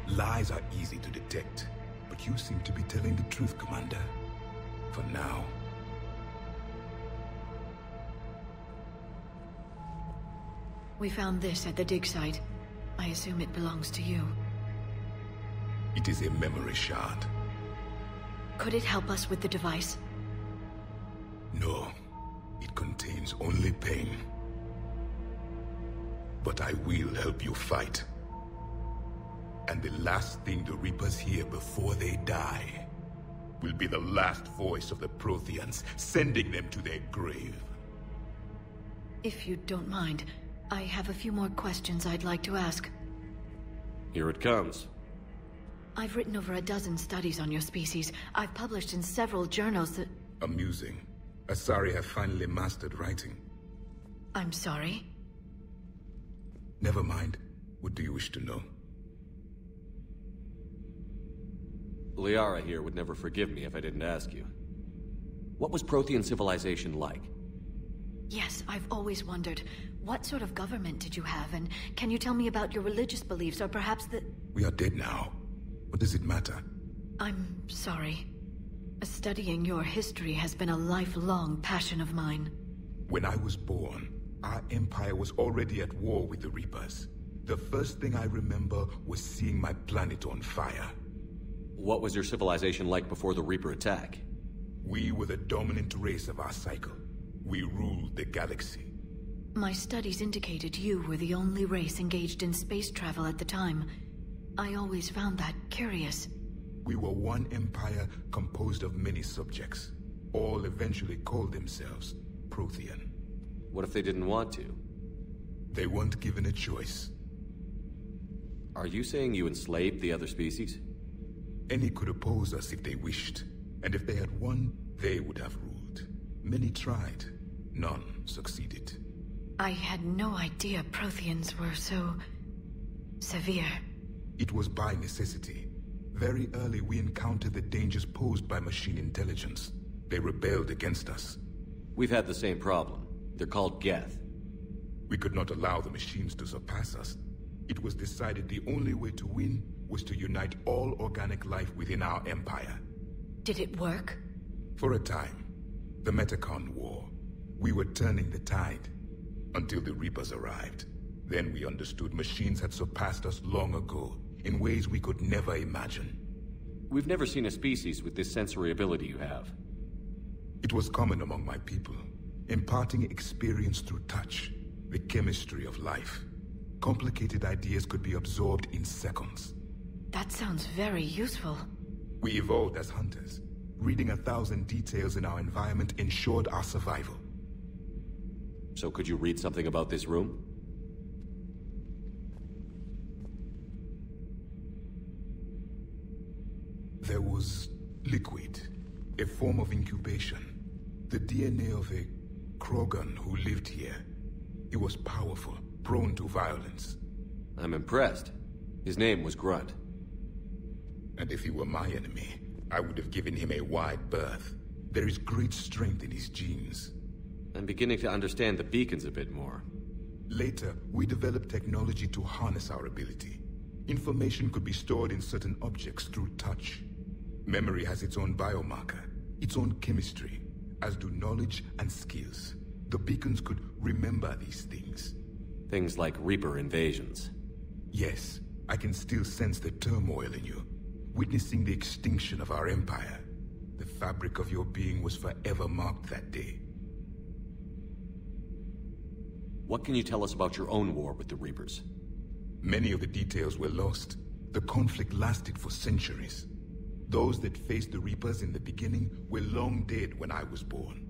Lies are easy to detect, but you seem to be telling the truth, Commander. For now.
We found this at the dig site. I assume it belongs to you.
It is a memory shard.
Could it help us with the device?
No. It contains only pain. But I will help you fight. And the last thing the Reapers hear before they die will be the last voice of the Protheans, sending them to their grave.
If you don't mind, I have a few more questions I'd like to ask.
Here it comes.
I've written over a dozen studies on your species. I've published in several journals that...
Amusing. Asari have finally mastered writing.
I'm sorry?
Never mind. What do you wish to know?
Liara here would never forgive me if I didn't ask you. What was Prothean civilization like?
Yes, I've always wondered. What sort of government did you have, and can you tell me about your religious beliefs, or perhaps the...
We are dead now. What does it matter?
I'm sorry. Studying your history has been a lifelong passion of mine.
When I was born, our empire was already at war with the Reapers. The first thing I remember was seeing my planet on fire.
What was your civilization like before the Reaper attack?
We were the dominant race of our cycle. We ruled the galaxy.
My studies indicated you were the only race engaged in space travel at the time. I always found that curious.
We were one empire composed of many subjects. All eventually called themselves Prothean.
What if they didn't want to?
They weren't given a choice.
Are you saying you enslaved the other species?
Any could oppose us if they wished. And if they had won, they would have ruled. Many tried. None succeeded.
I had no idea Protheans were so... severe.
It was by necessity. Very early we encountered the dangers posed by machine intelligence. They rebelled against us.
We've had the same problem. They're called Geth.
We could not allow the machines to surpass us. It was decided the only way to win was to unite all organic life within our empire.
Did it work?
For a time. The Metacon War. We were turning the tide. Until the Reapers arrived. Then we understood machines had surpassed us long ago, in ways we could never imagine.
We've never seen a species with this sensory ability you have.
It was common among my people, imparting experience through touch, the chemistry of life. Complicated ideas could be absorbed in seconds.
That sounds very useful.
We evolved as hunters. Reading 1,000 details in our environment ensured our survival.
So could you read something about this room?
There was liquid, a form of incubation. The DNA of a Krogan who lived here. He was powerful, prone to violence.
I'm impressed. His name was Grunt.
And if he were my enemy, I would have given him a wide berth. There is great strength in his genes.
I'm beginning to understand the beacons a bit more.
Later, we developed technology to harness our ability. Information could be stored in certain objects through touch. Memory has its own biomarker, its own chemistry, as do knowledge and skills. The beacons could remember these things.
Things like Reaper invasions.
Yes, I can still sense the turmoil in you, witnessing the extinction of our empire. The fabric of your being was forever marked that day.
What can you tell us about your own war with the Reapers?
Many of the details were lost. The conflict lasted for centuries. Those that faced the Reapers in the beginning were long dead when I was born.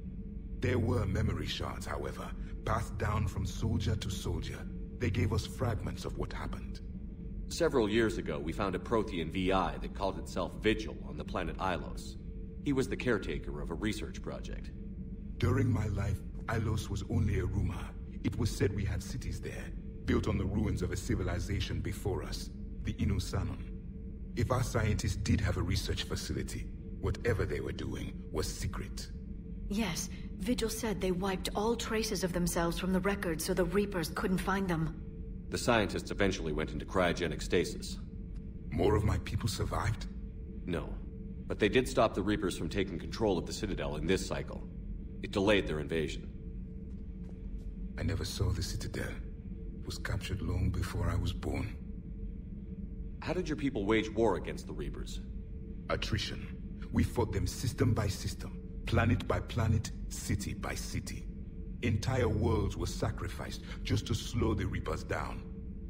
There were memory shards, however, passed down from soldier to soldier. They gave us fragments of what happened.
Several years ago, we found a Prothean VI that called itself Vigil on the planet Ilos. He was the caretaker of a research project.
During my life, Ilos was only a rumor. It was said we had cities there, built on the ruins of a civilization before us, the Inusanon. If our scientists did have a research facility, whatever they were doing was secret.
Yes, Vigil said they wiped all traces of themselves from the records so the Reapers couldn't find them.
The scientists eventually went into cryogenic stasis.
More of my people survived?
No, but they did stop the Reapers from taking control of the Citadel in this cycle. It delayed their invasion.
I never saw the Citadel. It was captured long before I was born.
How did your people wage war against the Reapers?
Attrition. We fought them system by system, planet by planet, city by city. Entire worlds were sacrificed just to slow the Reapers down.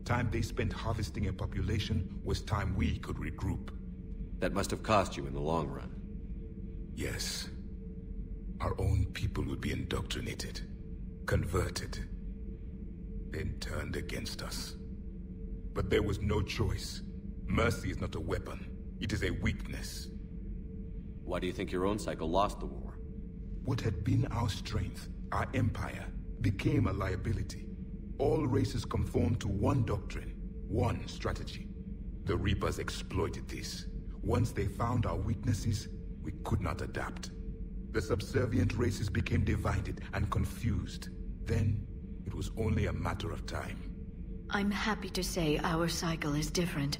Time they spent harvesting a population was time we could regroup.
That must have cost you in the long run.
Yes. Our own people would be indoctrinated, converted, then turned against us. But there was no choice. Mercy is not a weapon. It is a weakness.
Why do you think your own cycle lost the war?
What had been our strength, our empire, became a liability. All races conformed to one doctrine, one strategy. The Reapers exploited this. Once they found our weaknesses, we could not adapt. The subservient races became divided and confused. Then, it was only a matter of time.
I'm happy to say our cycle is different.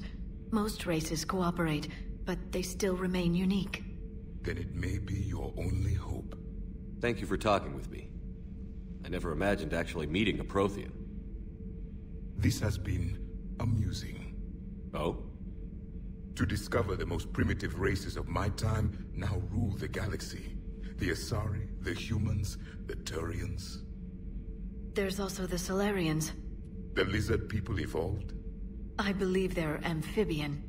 Most races cooperate, but they still remain unique.
Then it may be your only hope.
Thank you for talking with me. I never imagined actually meeting a Prothean.
This has been amusing.
Oh?
To discover the most primitive races of my time now rule the galaxy. The Asari, the humans, the Turians.
There's also the Solarians.
The lizard people evolved?
I believe they're amphibian.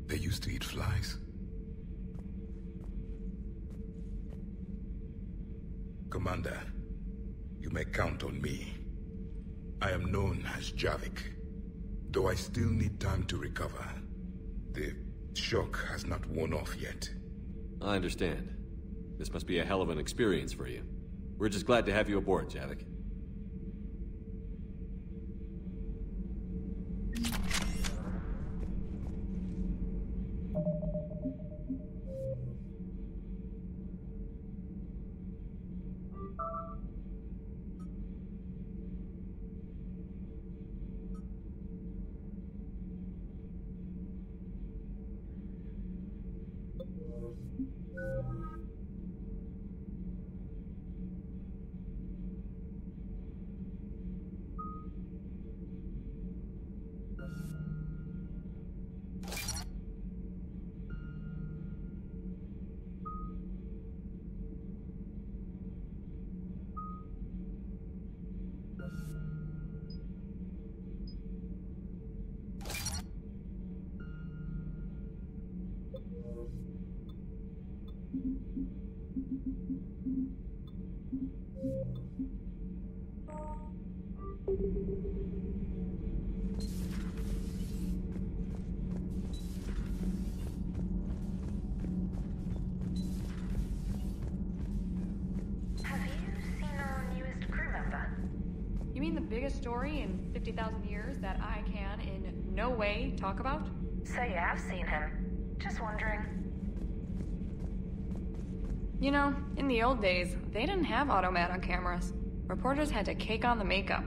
They used to eat flies. Commander, you may count on me. I am known as Javik, though I still need time to recover. The shock has not worn off yet.
I understand. This must be a hell of an experience for you. We're just glad to have you aboard, Javik.
You mean the biggest story in 50,000 years that I can, in no way, talk about?
So you have seen him. Just wondering.
You know, in the old days, they didn't have automat on cameras. Reporters had to cake on the makeup.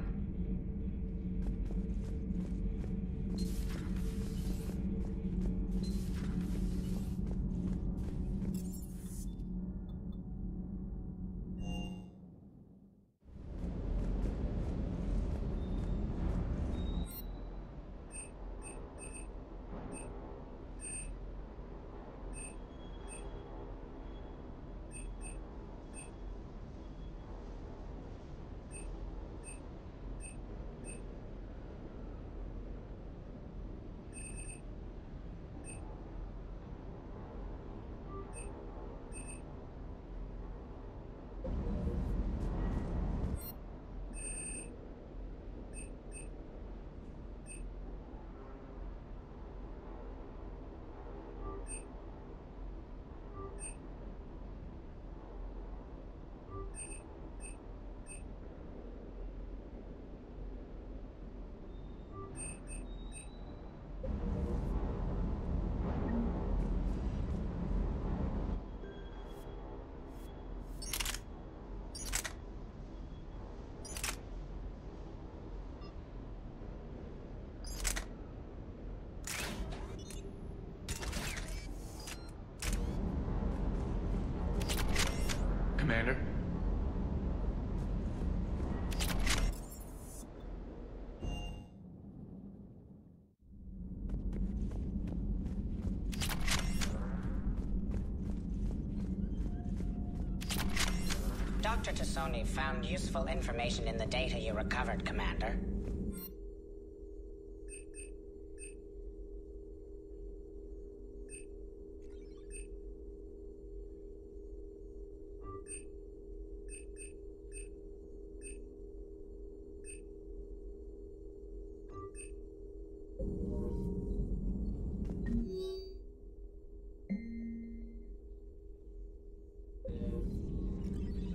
Dr. Tassoni found useful information in the data you recovered, Commander.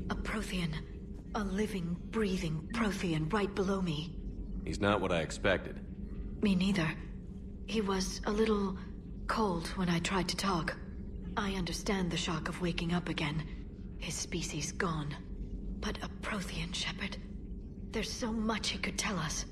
A Prothean. A living, breathing Prothean right below me.
He's not what I expected.
Me neither. He was a little cold when I tried to talk. I understand the shock of waking up again. His species gone. But a Prothean, Shepard. There's so much he could tell us.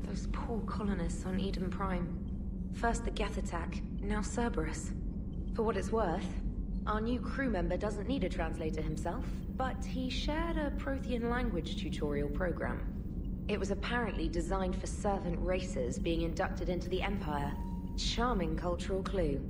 Those poor colonists on Eden Prime. First the Geth attack, now Cerberus. For what it's worth, our new crew member doesn't need a translator himself, but he shared a Prothean language tutorial program. It was apparently designed for servant races being inducted into the Empire. Charming cultural clue.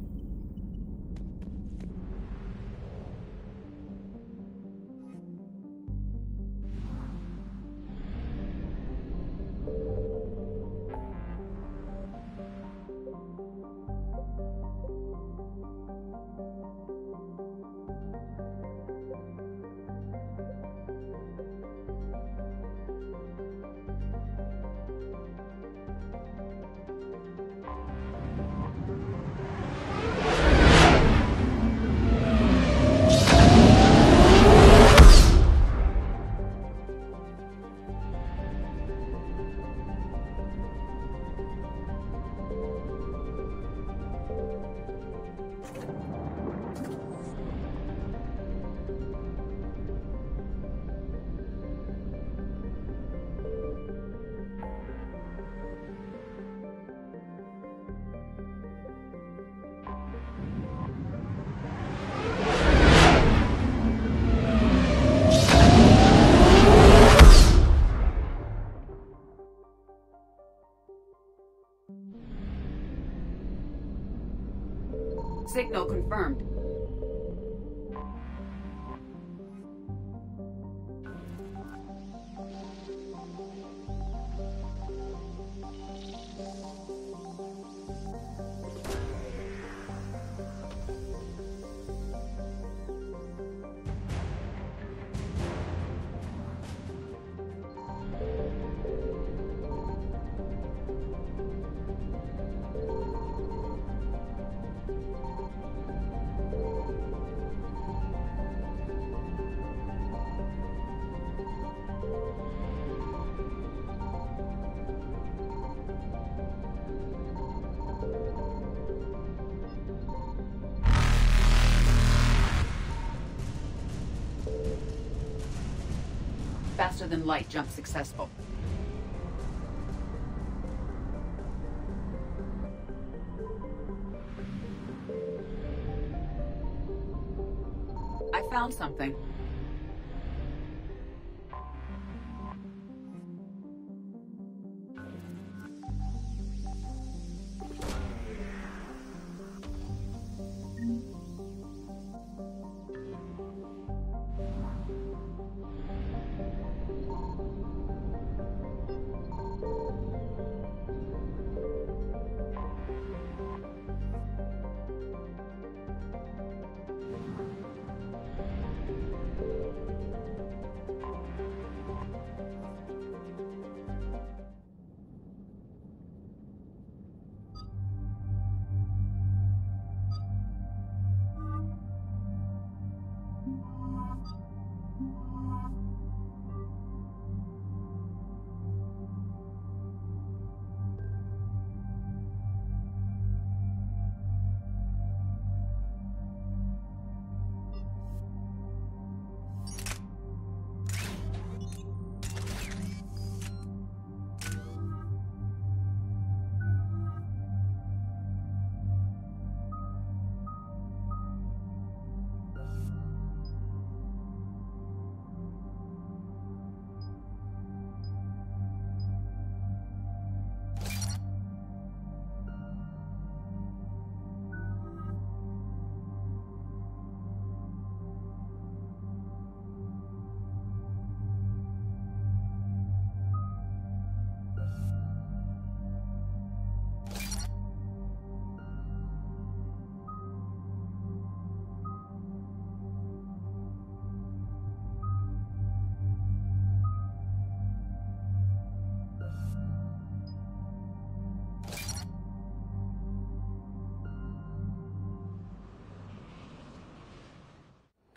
Signal confirmed. Faster than light jump successful. I found something.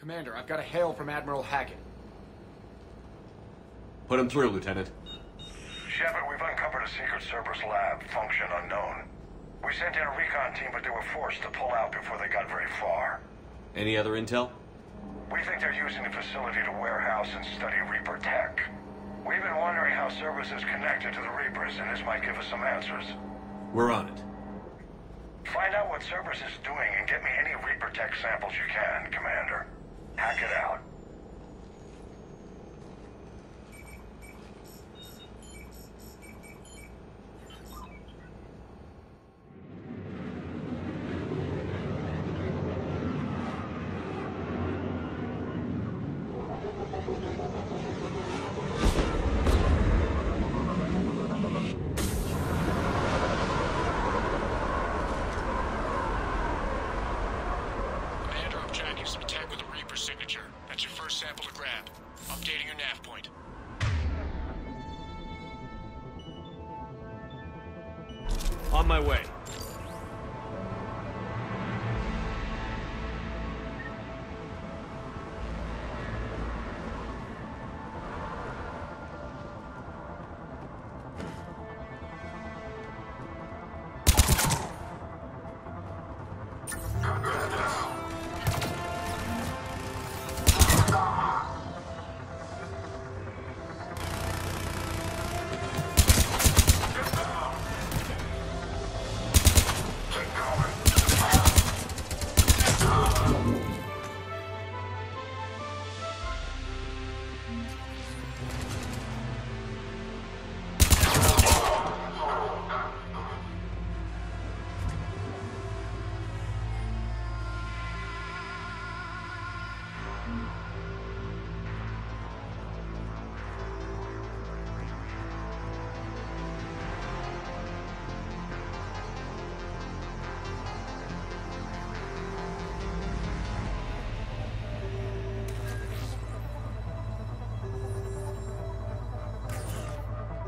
Commander, I've got a hail from Admiral Hackett.
Put him through, Lieutenant.
Shepard, we've uncovered a secret Cerberus lab, function unknown. We sent in a recon team, but they were forced to pull out before they got very far.
Any other intel?
We think they're using the facility to warehouse and study Reaper tech. We've been wondering how Cerberus is connected to the Reapers, and this might give us some answers.
We're on it.
Find out what Cerberus is doing and get me any Reaper tech samples you can, Commander. Hack it out.
On my way.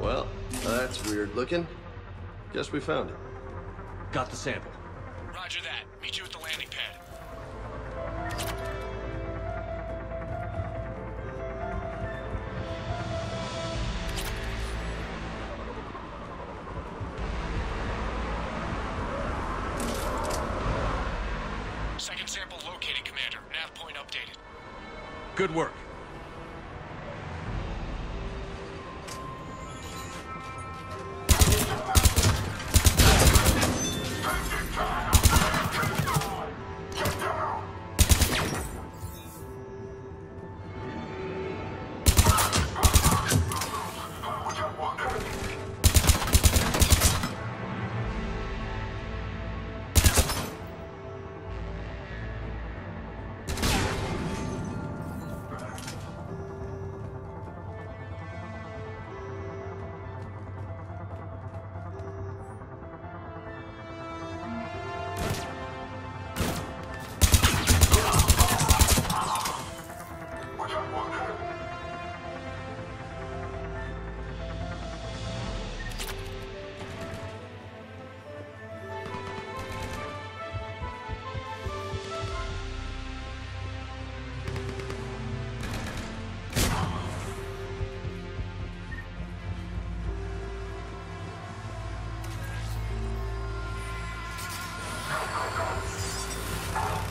Well, that's weird looking. Guess we found it.
Got the sample.
Roger that. Meet you at the landing pad. Second sample located, Commander. Nav point updated.
Good work.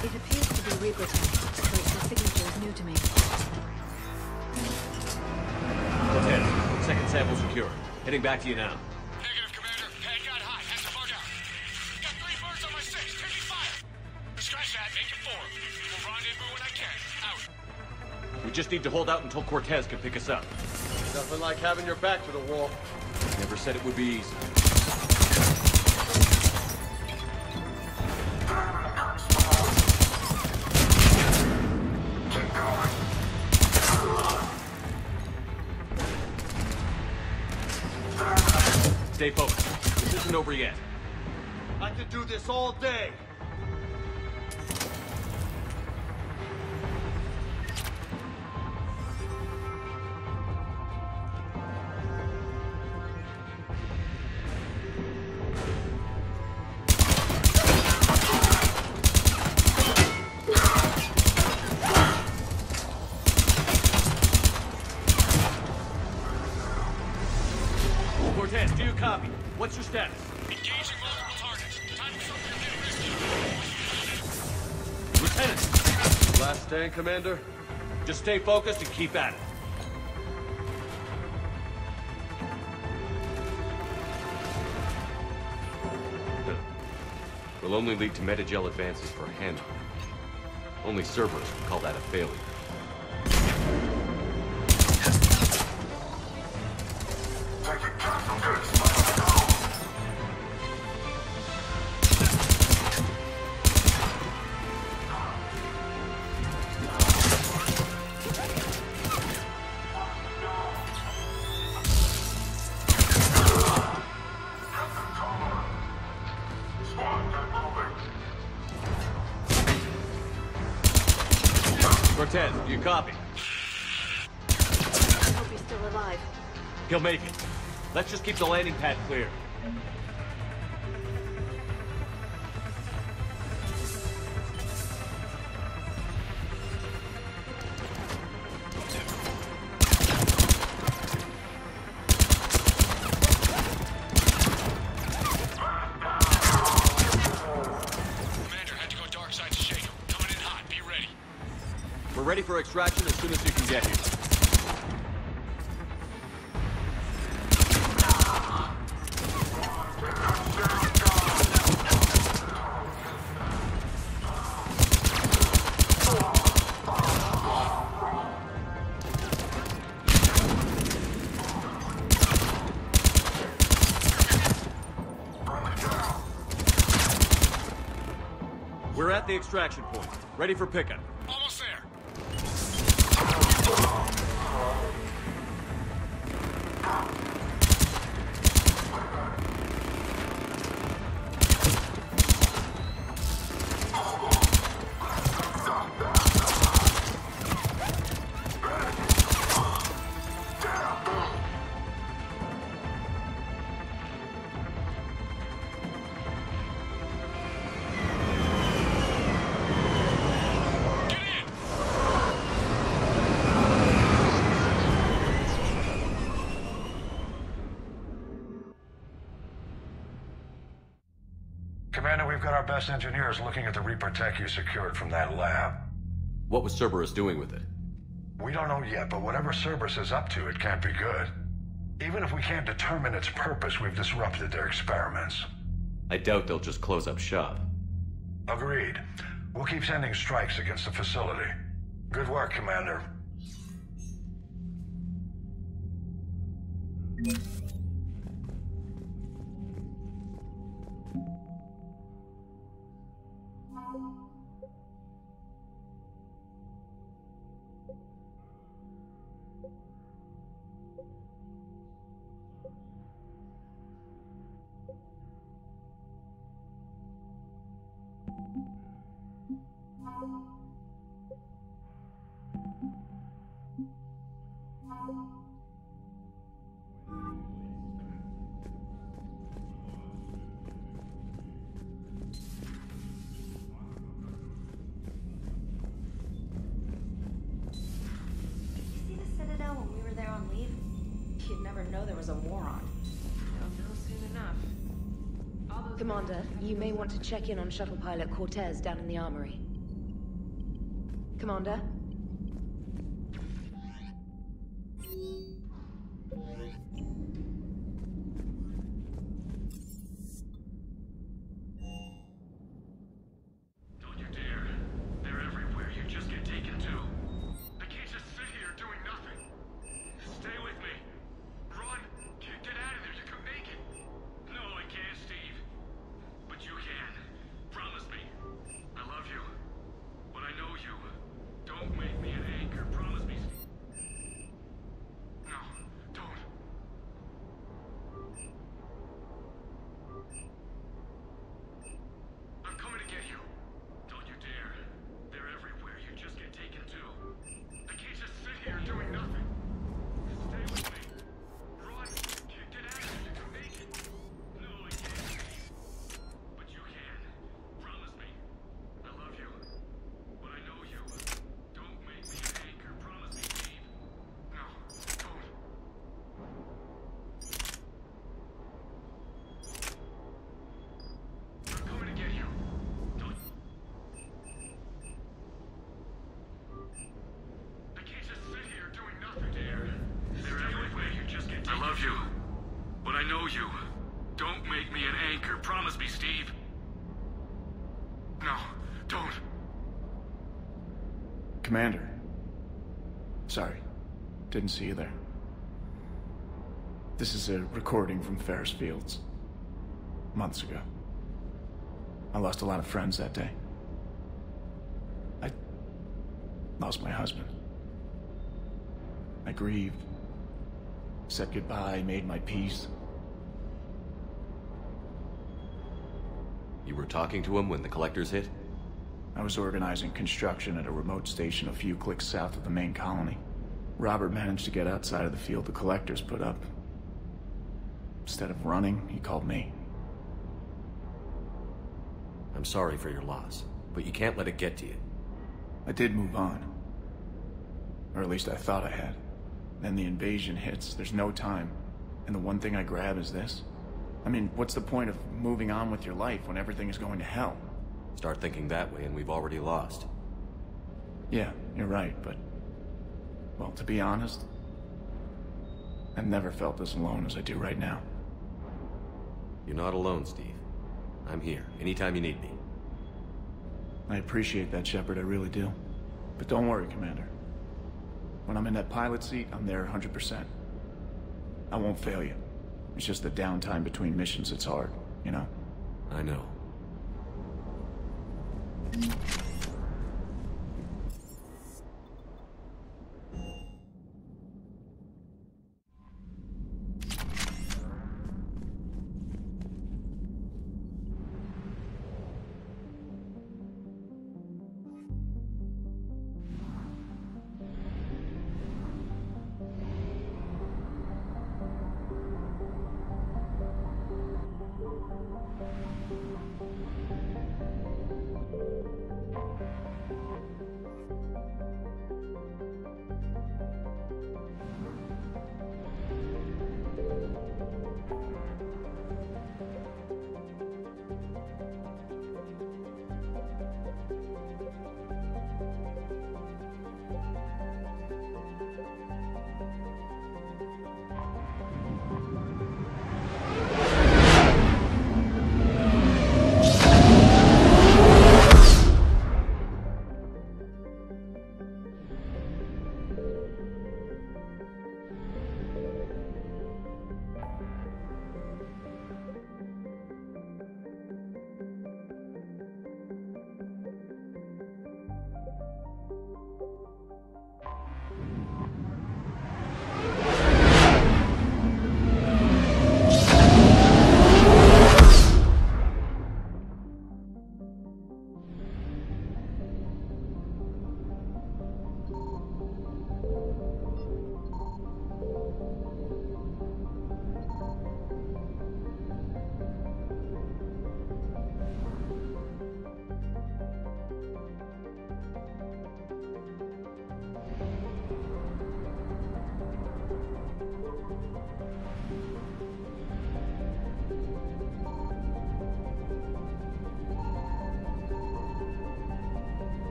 It appears to be Reaper tech, but the signature is new to me.
Lieutenant, second sample secure. Heading back to you now.
Negative, Commander. Head got high. Has to bug out. Got 3 birds on my 6. Taking fire. Scratch that. Make it 4. We'll rendezvous when I can. Out.
We just need to hold out until Cortez can pick us up.
Nothing like having your back to the wall.
Never said it would be easy. Stay focused. This isn't over yet.
I could do this all day.
Last stand, Commander? Just stay focused and keep at it. Will only lead to Metagel advances for Hannah. Only Cerberus would call that a failure. Cortez, do you copy?
I hope he's still alive.
He'll make it. Let's just keep the landing pad clear. We're ready for extraction as soon as you can get here. We're at the extraction point, ready for pickup.
Almost there.
Commander, we've got our best engineers looking at the Reaper tech you secured from that lab.
What was Cerberus doing with it?
We don't know yet, but whatever Cerberus is up to, it can't be good. Even if we can't determine its purpose, we've disrupted their experiments.
I doubt they'll just close up shop.
Agreed. We'll keep sending strikes against the facility. Good work, Commander.
Commander, you may want to check in on shuttle pilot Cortez down in the armory. Commander?
Don't you dare. They're everywhere. You just get taken too. I can't just sit here doing nothing. Stay with me. Run. Get out of there. You can make it. No, I can't, Steve. But you can. Promise me. I love you. But I know you. Don't make
Commander. Sorry, didn't see you there. This is a recording from Ferris Fields. Months ago. I lost a lot of friends that day. I lost my husband. I grieved. Said goodbye, made my peace.
You were talking to him when the Collectors hit?
I was organizing construction at a remote station a few clicks south of the main colony. Robert managed to get outside of the field the Collectors put up. Instead of running, he called me.
I'm sorry for your loss, but you can't let it get to you.
I did move on. Or at least I thought I had. Then the invasion hits, there's no time. And the one thing I grab is this. I mean, what's the point of moving on with your life when everything is going to hell?
Start thinking that way and we've already lost.
Yeah, you're right, but... well, to be honest, I've never felt as alone as I do right now.
You're not alone, Steve. I'm here, anytime you need me.
I appreciate that, Shepard, I really do. But don't worry, Commander. When I'm in that pilot seat, I'm there 100%. I won't fail you. It's just the downtime between missions that's hard, you know?
I know.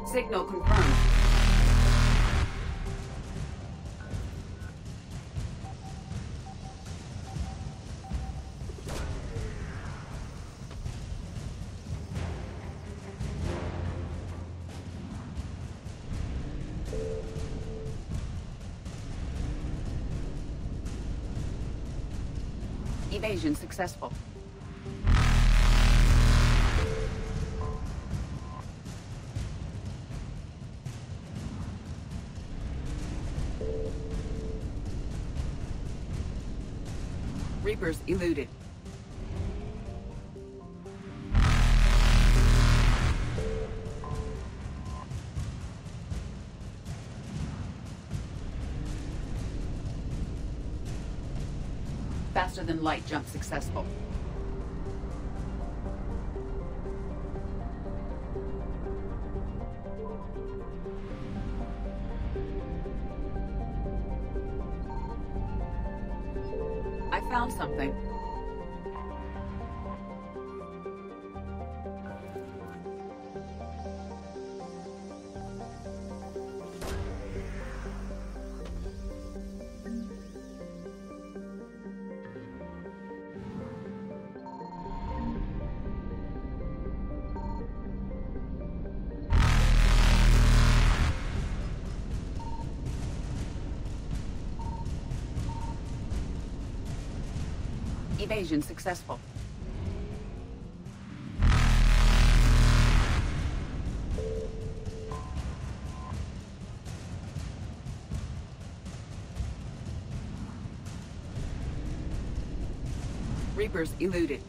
Signal confirmed. Evasion successful. Reapers eluded. Faster than light jump successful. I found something. Evasion successful. Reapers eluded.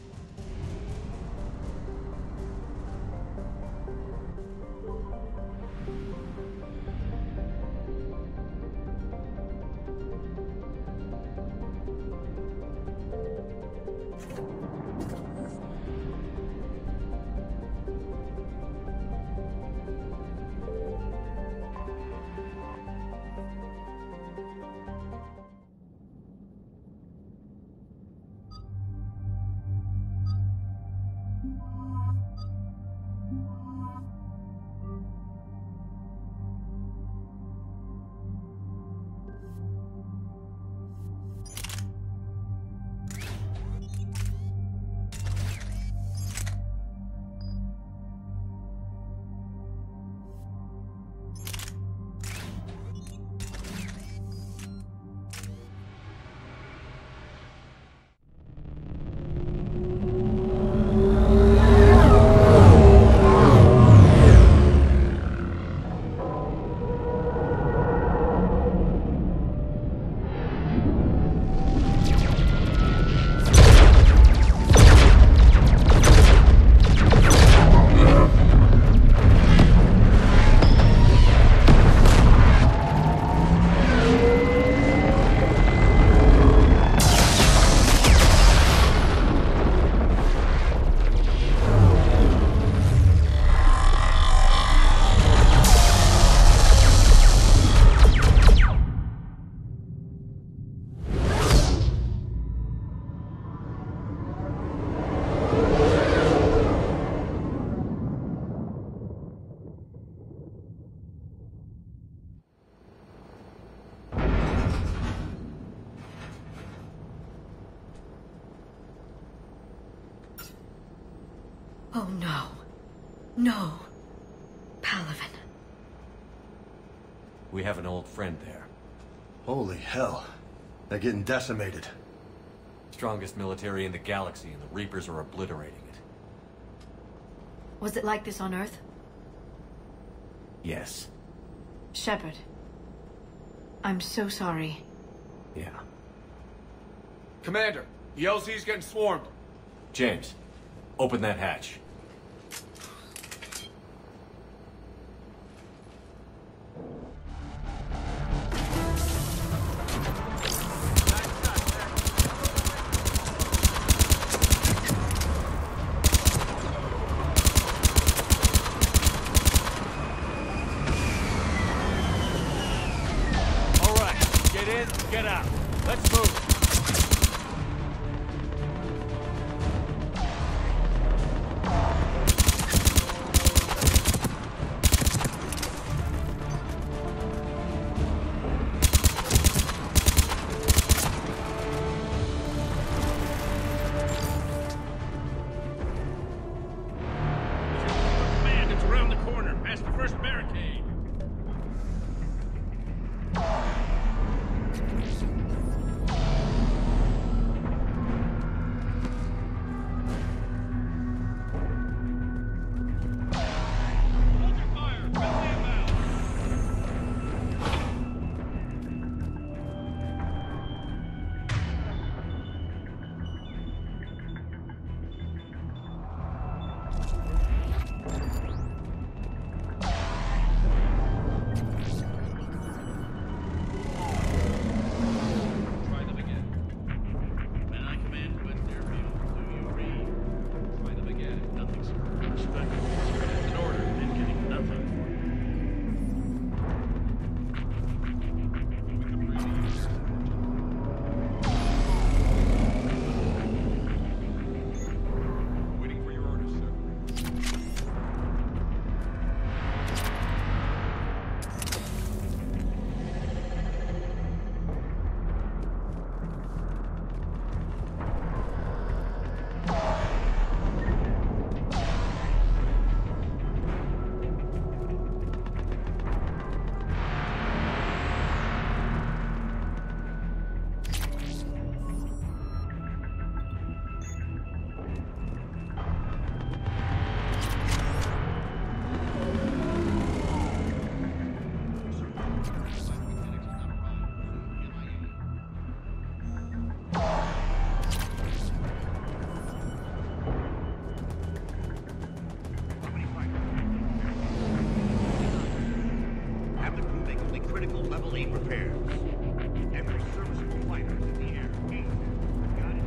Oh no. No. Palaven.
We have an old friend there.
Holy hell. They're getting decimated.
Strongest military in the galaxy, and the Reapers are obliterating it.
Was it like this on Earth?
Yes.
Shepard. I'm so sorry.
Yeah.
Commander, the LZ's getting swarmed.
James, open that hatch.
Get out. Let's move. Command, it's around the corner, past the first barricade.
need repairs. Every serviceable fighter in the air. Got it?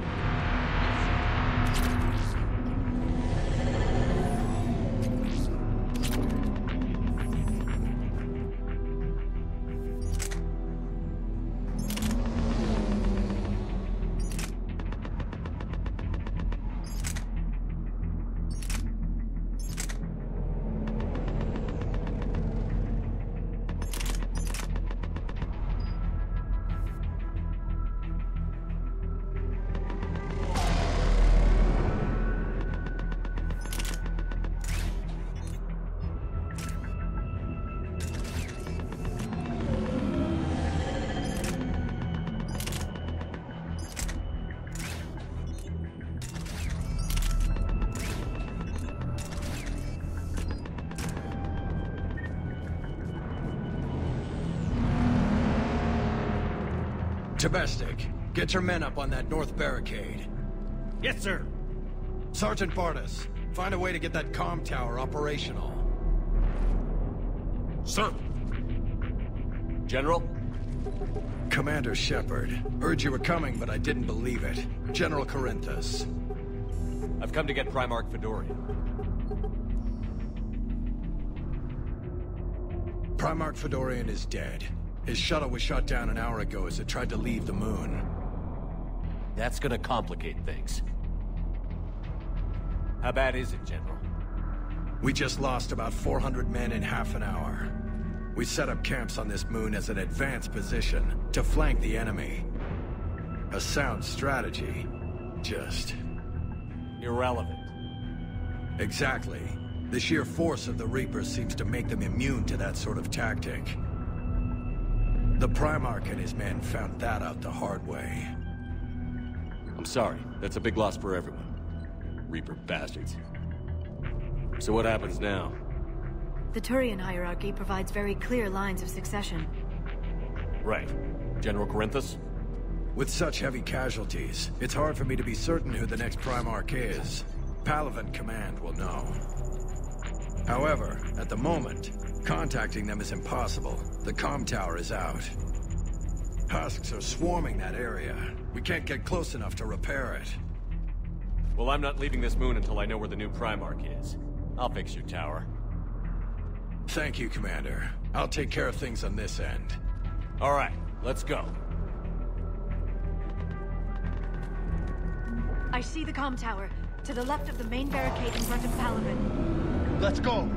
Tabestic, get your men up on that north barricade.
Yes, sir.
Sergeant Bartas, find a way to get that comm tower operational.
Sir. General?
Commander Shepard. Heard you were coming, but I didn't believe it. General Corinthus.
I've come to get Primarch Fedorian.
Primarch Fedorian is dead. His shuttle was shot down an hour ago as it tried to leave the moon.
That's gonna complicate things. How bad is it, General?
We just lost about 400 men in half an hour. We set up camps on this moon as an advanced position to flank the enemy. A sound strategy. Just...
irrelevant.
Exactly. The sheer force of the Reapers seems to make them immune to that sort of tactic. The Primarch and his men found that out the hard way.
I'm sorry. That's a big loss for everyone. Reaper bastards. So what happens now?
The Turian hierarchy provides very clear lines of succession.
Right. General Corinthus?
With such heavy casualties, it's hard for me to be certain who the next Primarch is. Palaven Command will know. However, at the moment, contacting them is impossible. The comm tower is out. Husks are swarming that area. We can't get close enough to repair it.
Well, I'm not leaving this moon until I know where the new Primarch is. I'll fix your tower.
Thank you, Commander. I'll take care of things on this end.
All right, let's go.
I see the comm tower, to the left of the main barricade in front of Palaven.
Let's go!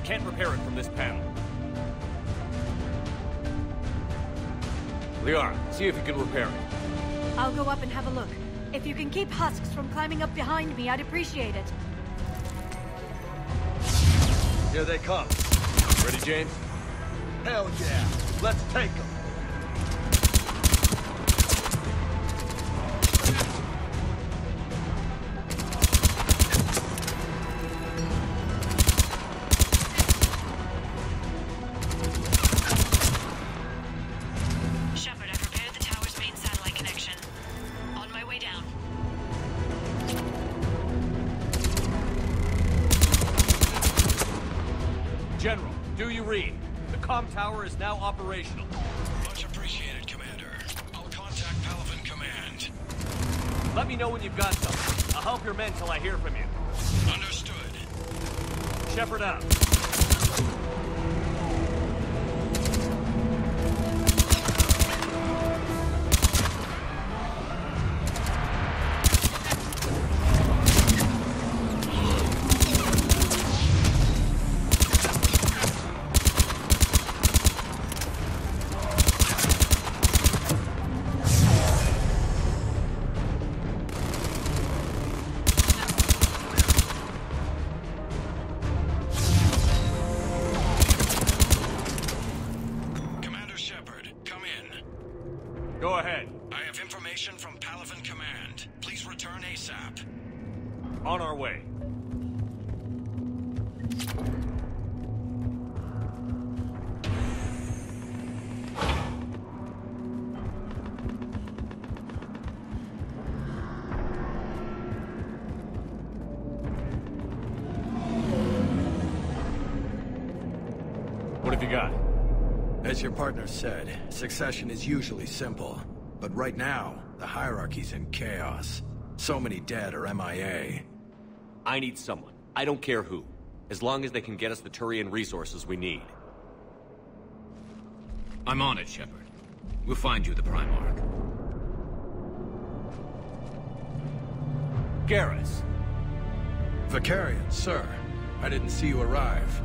Can't repair it from this panel. Liara, see if you can repair it.
I'll go up and have a look. If you can keep Husks from climbing up behind me, I'd appreciate it.
Here they come.
Ready, James?
Hell yeah. Let's take them.
General, Do you read? The comm tower is now operational.
Much appreciated, Commander. I'll contact Palaven Command.
Let me know when you've got something. I'll help your men till I hear from you.
Understood.
Shepard out. Go ahead.
I have information from Palaven Command. Please return ASAP.
On our way. What have you got?
As your partner said, succession is usually simple. But right now, the hierarchy's in chaos. So many dead or MIA.
I need someone. I don't care who. As long as they can get us the Turian resources we need.
I'm on it, Shepard. We'll find you the Primarch.
Garrus.
Vakarian, sir. I didn't see you arrive.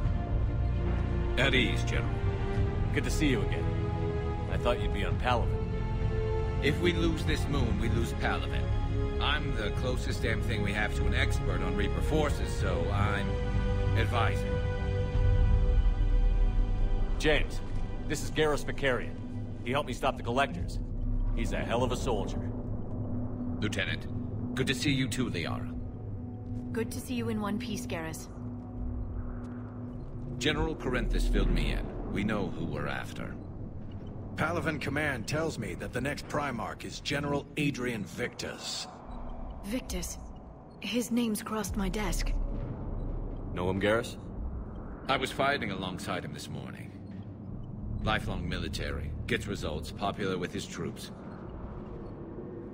At ease, General.
Good to see you again. I thought you'd be on Palaven.
If we lose this moon, we lose Palaven. I'm the closest damn thing we have to an expert on Reaper forces, so I'm advising.
James, this is Garrus Vakarian. He helped me stop the Collectors. He's a hell of a soldier.
Lieutenant, good to see you too, Liara.
Good to see you in one piece, Garrus.
General Corinthus filled me in. We know who we're after.
Palaven Command tells me that the next Primarch is General Adrian Victus.
Victus? His name's crossed my desk.
Know him, Garrus?
I was fighting alongside him this morning. Lifelong military, gets results, popular with his troops.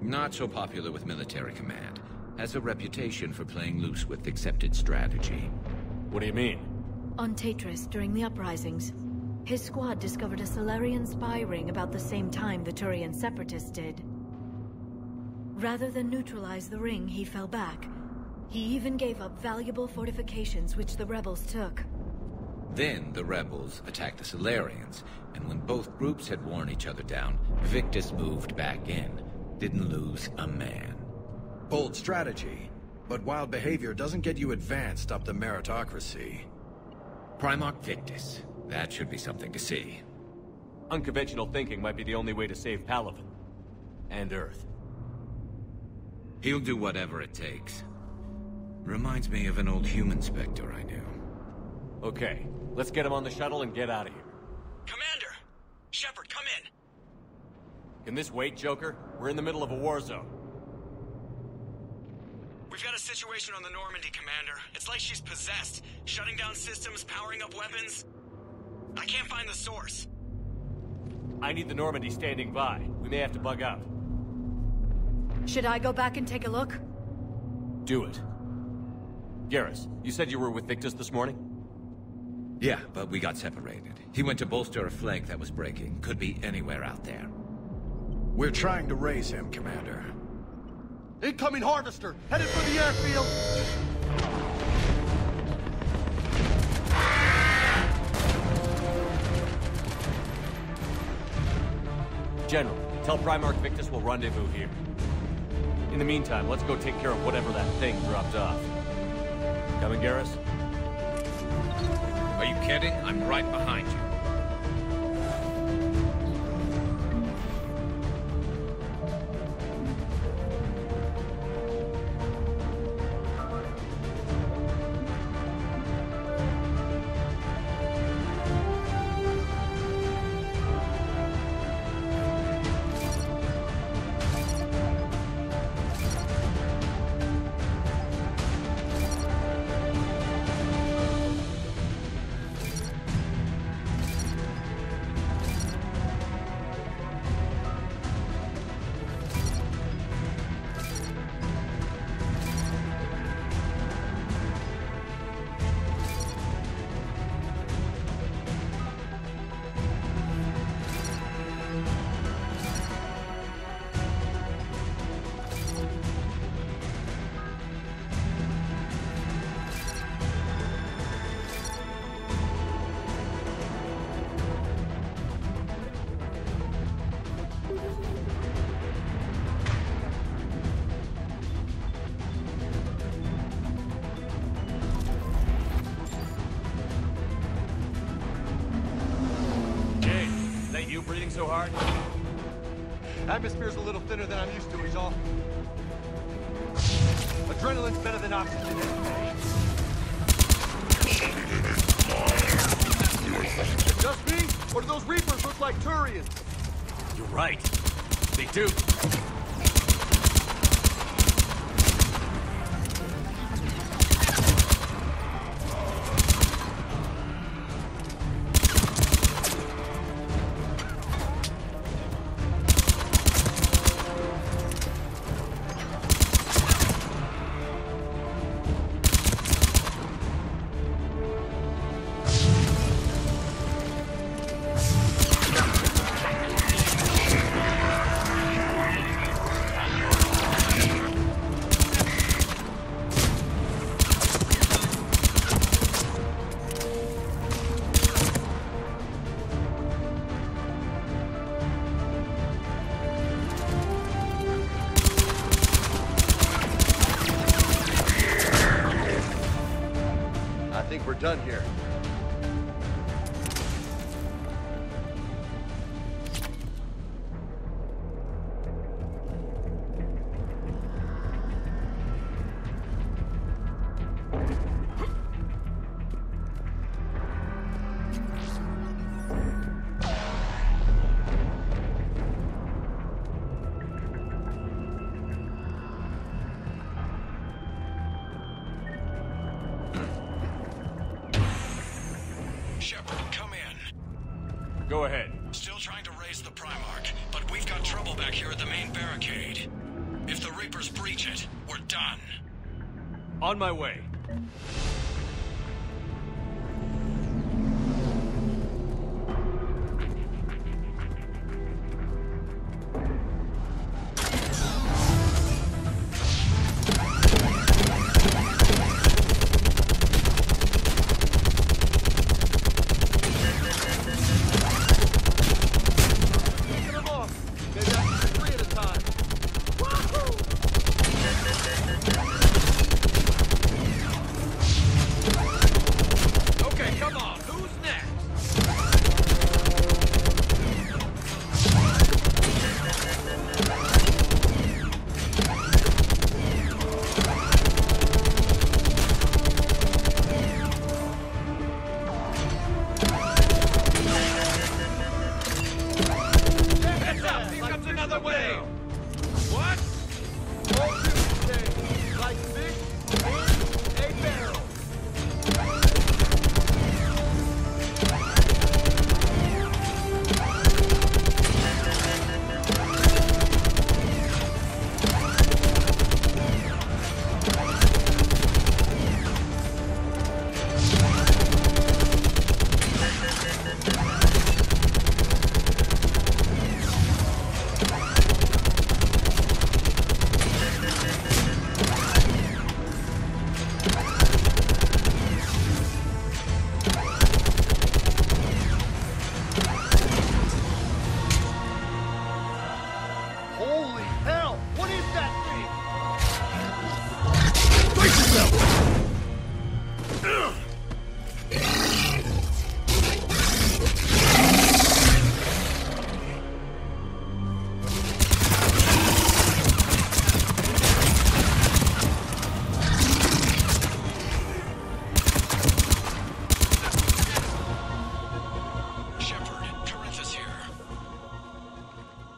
Not so popular with military command. Has a reputation for playing loose with accepted strategy.
What do you mean?
On Tatris, during the uprisings, his squad discovered a Solarian spy ring about the same time the Turian Separatists did. Rather than neutralize the ring, he fell back. He even gave up valuable fortifications which the rebels took.
Then the rebels attacked the Solarians, and when both groups had worn each other down, Victus moved back in. Didn't lose a man.
Bold strategy, but wild behavior doesn't get you advanced up the meritocracy.
Primarch Victus. That should be something to see.
Unconventional thinking might be the only way to save Palaven. And Earth.
He'll do whatever it takes. Reminds me of an old human Spectre I knew.
Okay, let's get him on the shuttle and get out of here.
Commander! Shepard, come in!
Can this wait, Joker? We're in the middle of a war zone.
We've got a situation on the Normandy, Commander. It's like she's possessed. Shutting down systems, powering up weapons. I can't find the source.
I need the Normandy standing by. We may have to bug out.
Should I go back and take a look?
Do it. Garrus, you said you were with Victus this morning?
Yeah, but we got separated. He went to bolster a flank that was breaking. Could be anywhere out there.
We're trying to raise him, Commander.
Incoming Harvester! Headed for the airfield!
General, tell Primarch Victus we'll rendezvous here. In the meantime, let's go take care of whatever that thing dropped off. Coming, Garrus?
Are you kidding? I'm right behind you.
so hard?
Atmosphere's a little thinner than I'm used to, is all. Adrenaline's better than oxygen anyway. Just me? Or do those Reapers look like Turians?
You're right. They do.
I think we're done here.
Shepard, come in.
Go ahead.
Still trying to raise the Primarch, but we've got trouble back here at the main barricade. If the Reapers breach it, we're done.
On my way.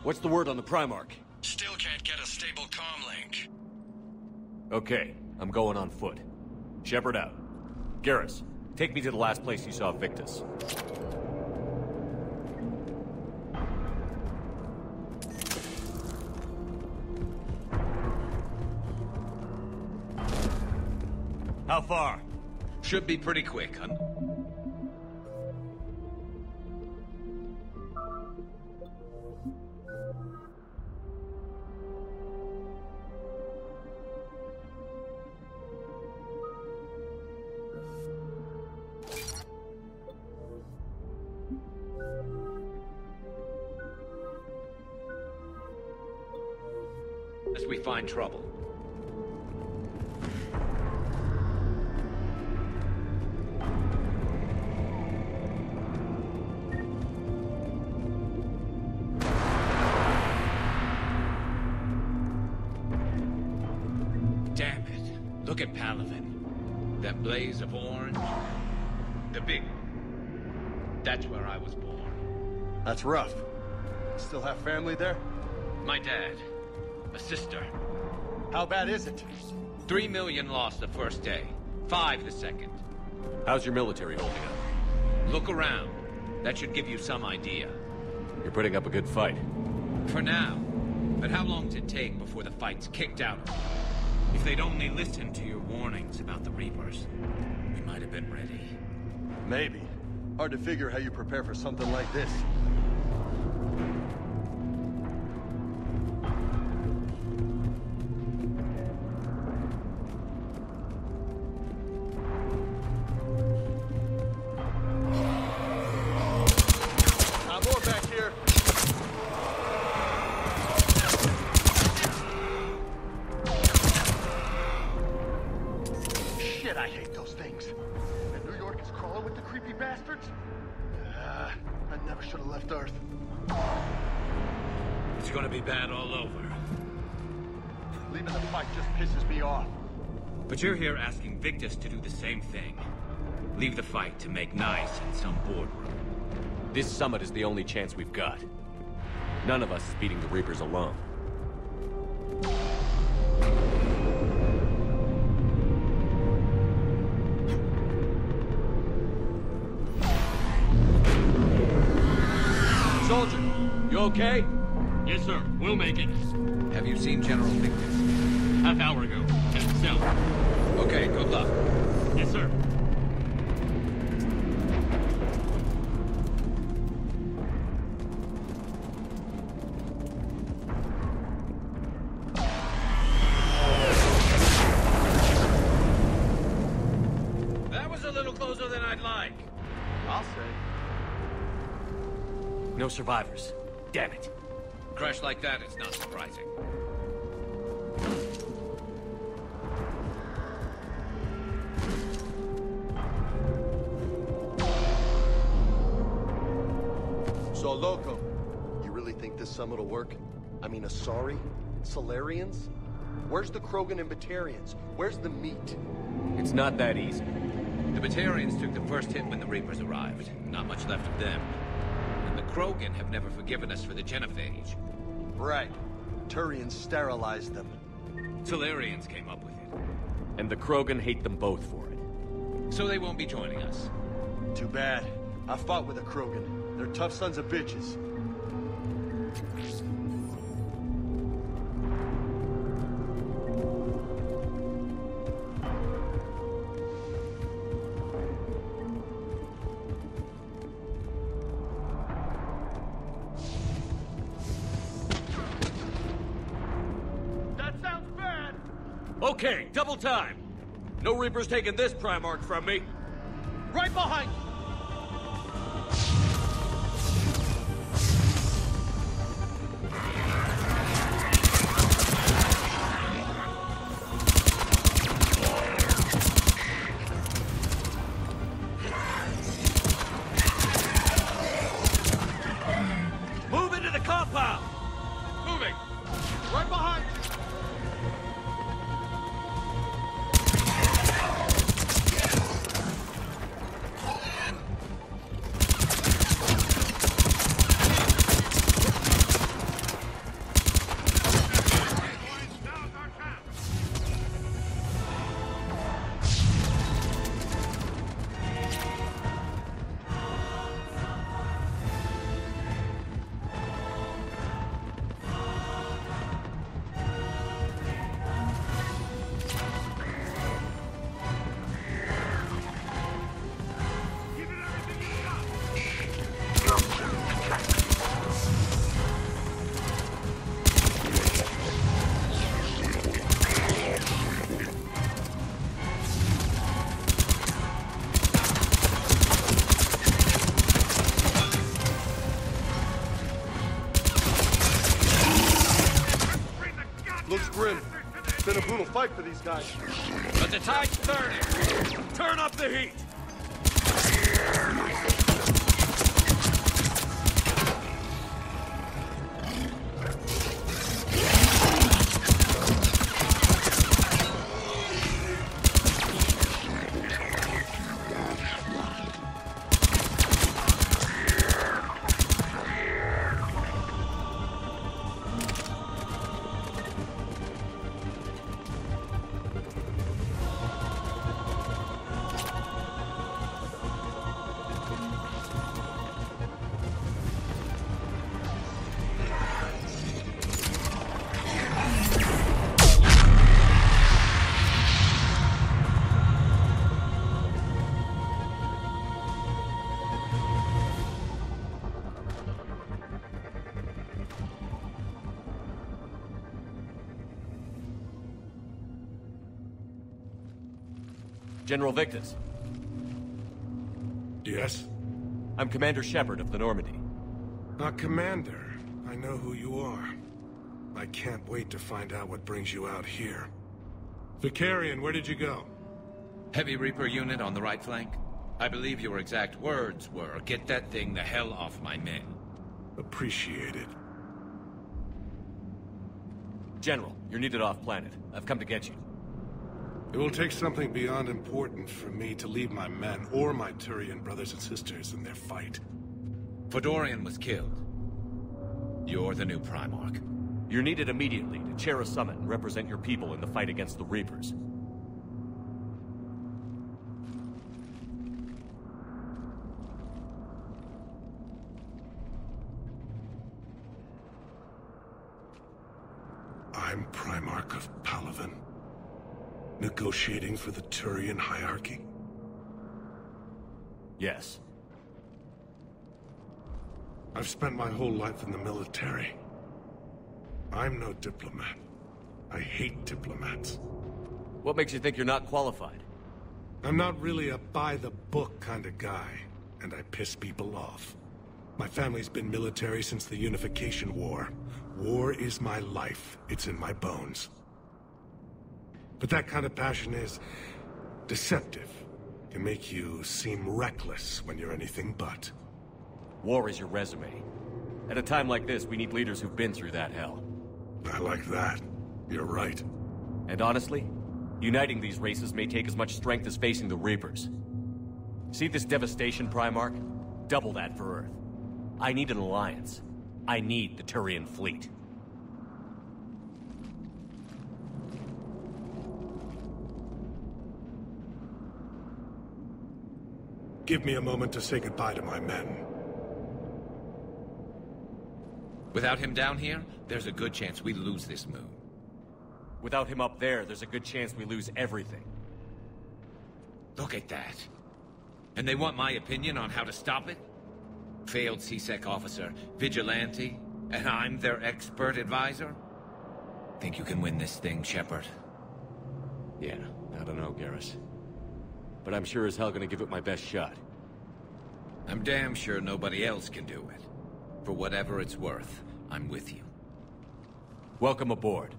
What's the word on the Primarch?
Still can't get a stable comm link.
Okay, I'm going on foot. Shepard out. Garrus, take me to the last place you saw Victus. How far?
Should be pretty quick, huh? As we find trouble. Look at Palaven. That blaze of orange. The big one. That's where I was born.
That's rough. Still have family there?
My dad. A sister.
How bad is it?
3 million lost the first day. 5 the second.
How's your military holding up?
Look around. That should give you some idea.
You're putting up a good fight.
For now. But how long does it take before the fight's kicked out? If they'd only listened to your warnings about the Reapers, we might have been ready.
Maybe. Hard to figure how you prepare for something like this. More back here. Shit, I hate those things. And New York is crawling with the creepy bastards? I never should have left Earth.
It's gonna be bad all over.
Leaving the fight just pisses me off.
But you're here asking Victus to do the same thing. Leave the fight to make nice in some boardroom.
This summit is the only chance we've got. None of us is beating the Reapers alone. Soldier, you okay?
Yes, sir. We'll make it.
Have you seen General Victus?
Half hour ago. At his cell.
Okay, good luck.
Yes, sir.
That was a little closer than I'd like.
I'll say.
No survivors. Damn it.
Crash like that is not surprising.
So, Loco, you really think this summit will work? I mean, Asari? Solarians? Where's the Krogan and Batarians? Where's the meat?
It's not that easy.
The Batarians took the first hit when the Reapers arrived. Not much left of them. And the Krogan have never forgiven us for the Genophage.
Right. Turians sterilized them.
Solarians came up with it.
And the Krogan hate them both for it.
So they won't be joining us.
Too bad. I fought with a Krogan. They're tough sons of bitches.
Okay, double time. No Reapers taking this Primarch from me. Right behind you. Move into the compound. Moving. Right behind you.
Looks grim. It's been a brutal fight for these guys.
But the tide's turning. Turn up the heat. General Victus.
Yes?
I'm Commander Shepard of the Normandy.
Commander. I know who you are. I can't wait to find out what brings you out here. Vicarian, where did you go?
Heavy Reaper unit on the right flank. I believe your exact words were, "Get that thing the hell off my men."
Appreciated.
General, you're needed off-planet. I've come to get you.
It will take something beyond important for me to leave my men or my Turian brothers and sisters in their fight.
Fedorian was killed. You're the new Primarch.
You're needed immediately to chair a summit and represent your people in the fight against the Reapers.
I'm Primarch of Palaven. Negotiating for the Turian hierarchy?
Yes.
I've spent my whole life in the military. I'm no diplomat. I hate diplomats.
What makes you think you're not qualified?
I'm not really a by-the-book kind of guy, and I piss people off. My family's been military since the Unification War. War is my life. It's in my bones. But that kind of passion is deceptive. Can make you seem reckless when you're anything but.
War is your resume. At a time like this, we need leaders who've been through that hell.
I like that. You're right.
And honestly, uniting these races may take as much strength as facing the Reapers. See this devastation, Primarch? Double that for Earth. I need an alliance. I need the Turian fleet.
Give me a moment to say goodbye to my men.
Without him down here, there's a good chance we lose this moon.
Without him up there, there's a good chance we lose everything.
Look at that. And they want my opinion on how to stop it? Failed CSEC officer, vigilante, and I'm their expert advisor? Think you can win this thing, Shepard?
Yeah, I don't know, Garrus. But I'm sure as hell gonna give it my best shot.
I'm damn sure nobody else can do it. For whatever it's worth, I'm with you.
Welcome aboard.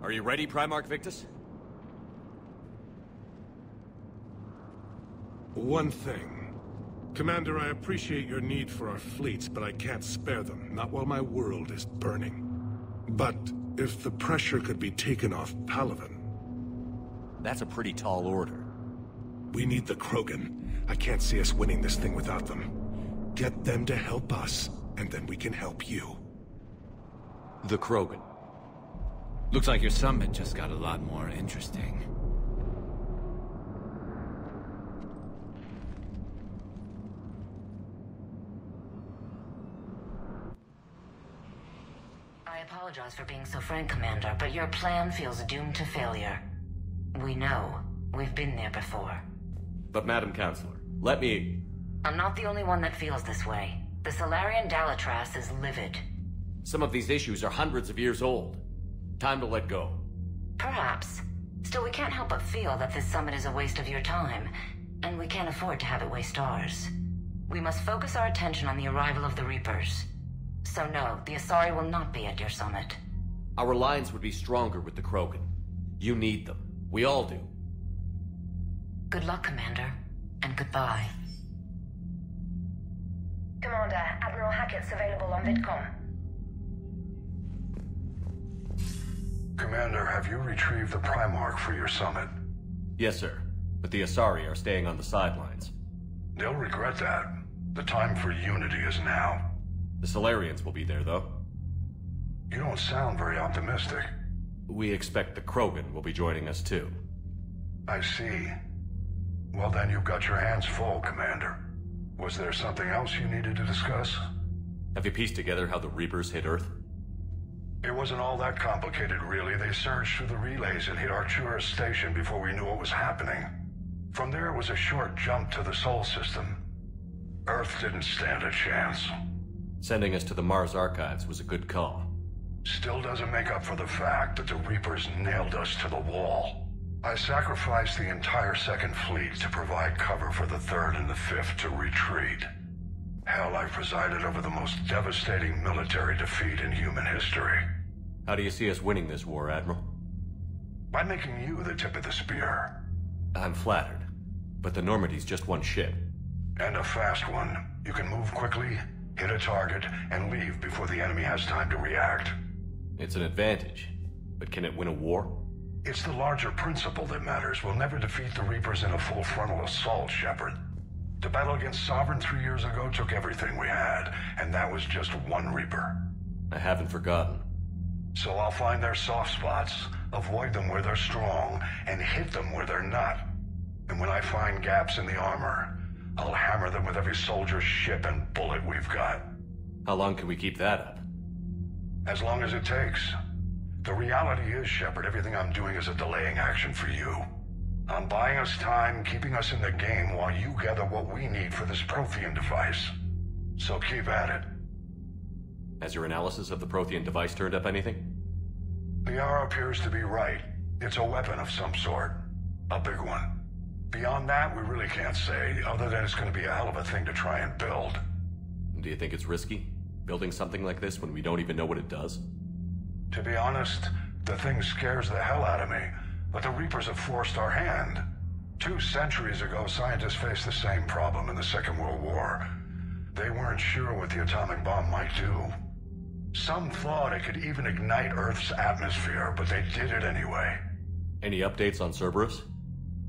Are you ready, Primarch Victus?
One thing. Commander, I appreciate your need for our fleets, but I can't spare them, not while my world is burning. But if the pressure could be taken off Palaven...
That's a pretty tall order.
We need the Krogan. I can't see us winning this thing without them. Get them to help us, and then we can help you.
The Krogan.
Looks like your summit just got a lot more interesting.
I apologize for being so frank, Commander, but your plan feels doomed to failure. We know. We've been there before.
But Madam Counselor, let me...
I'm not the only one that feels this way. The Salarian Dalitras is livid.
Some of these issues are hundreds of years old. Time to let go.
Perhaps. Still, we can't help but feel that this summit is a waste of your time, and we can't afford to have it waste ours. We must focus our attention on the arrival of the Reapers. So no, the Asari will not be at your summit.
Our alliance would be stronger with the Krogan. You need them. We all do.
Good luck, Commander, and goodbye.
Commander, Admiral Hackett's available on VidCom.
Commander, have you retrieved the Primarch for your summit?
Yes, sir. But the Asari are staying on the sidelines.
They'll regret that. The time for unity is now.
The Salarians will be there, though.
You don't sound very optimistic.
We expect the Krogan will be joining us, too.
I see. Well, then you've got your hands full, Commander. Was there something else you needed to discuss?
Have you pieced together how the Reapers hit Earth?
It wasn't all that complicated, really. They surged through the relays and hit Arcturus Station before we knew what was happening. From there, it was a short jump to the Sol system. Earth didn't stand a chance.
Sending us to the Mars Archives was a good call.
Still doesn't make up for the fact that the Reapers nailed us to the wall. I sacrificed the entire 2nd Fleet to provide cover for the 3rd and the 5th to retreat. Hell, I presided over the most devastating military defeat in human history.
How do you see us winning this war, Admiral?
By making you the tip of the spear.
I'm flattered, but the Normandy's just one ship.
And a fast one. You can move quickly, hit a target, and leave before the enemy has time to react.
It's an advantage, but can it win a war?
It's the larger principle that matters. We'll never defeat the Reapers in a full frontal assault, Shepard. The battle against Sovereign 3 years ago took everything we had, and that was just one Reaper.
I haven't forgotten.
So I'll find their soft spots, avoid them where they're strong, and hit them where they're not. And when I find gaps in the armor, I'll hammer them with every soldier, ship, and bullet we've got.
How long can we keep that up?
As long as it takes. The reality is, Shepard, everything I'm doing is a delaying action for you. I'm buying us time, keeping us in the game while you gather what we need for this Prothean device. So keep at it.
Has your analysis of the Prothean device turned up anything?
Liara appears to be right. It's a weapon of some sort. A big one. Beyond that, we really can't say, other than it's going to be a hell of a thing to try and build.
Do you think it's risky, building something like this when we don't even know what it does?
To be honest, the thing scares the hell out of me, but the Reapers have forced our hand. 2 centuries ago, scientists faced the same problem in the Second World War. They weren't sure what the atomic bomb might do. Some thought it could even ignite Earth's atmosphere, but they did it anyway.
Any updates on Cerberus?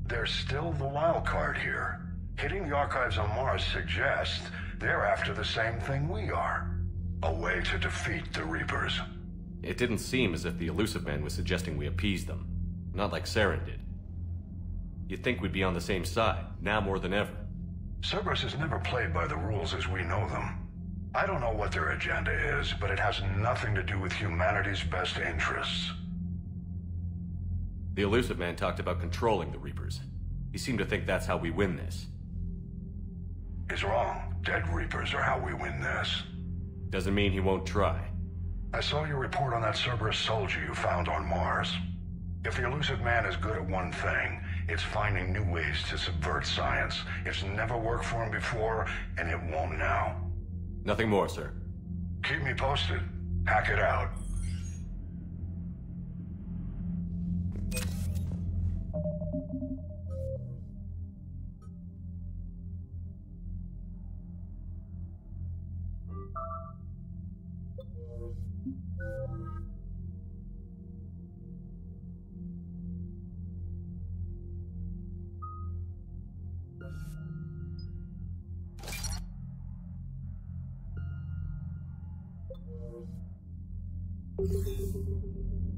They're still the wild card here. Hitting the archives on Mars suggests they're after the same thing we are. A way to defeat the Reapers.
It didn't seem as if the Illusive Man was suggesting we appease them. Not like Saren did. You'd think we'd be on the same side, now more than ever.
Cerberus has never played by the rules as we know them. I don't know what their agenda is, but it has nothing to do with humanity's best interests.
The Illusive Man talked about controlling the Reapers. He seemed to think that's how we win this.
He's wrong. Dead Reapers are how we win this.
Doesn't mean he won't try.
I saw your report on that Cerberus soldier you found on Mars. If the Illusive Man is good at one thing, it's finding new ways to subvert science. It's never worked for him before, and it won't now.
Nothing more, sir.
Keep me posted. Hack it out.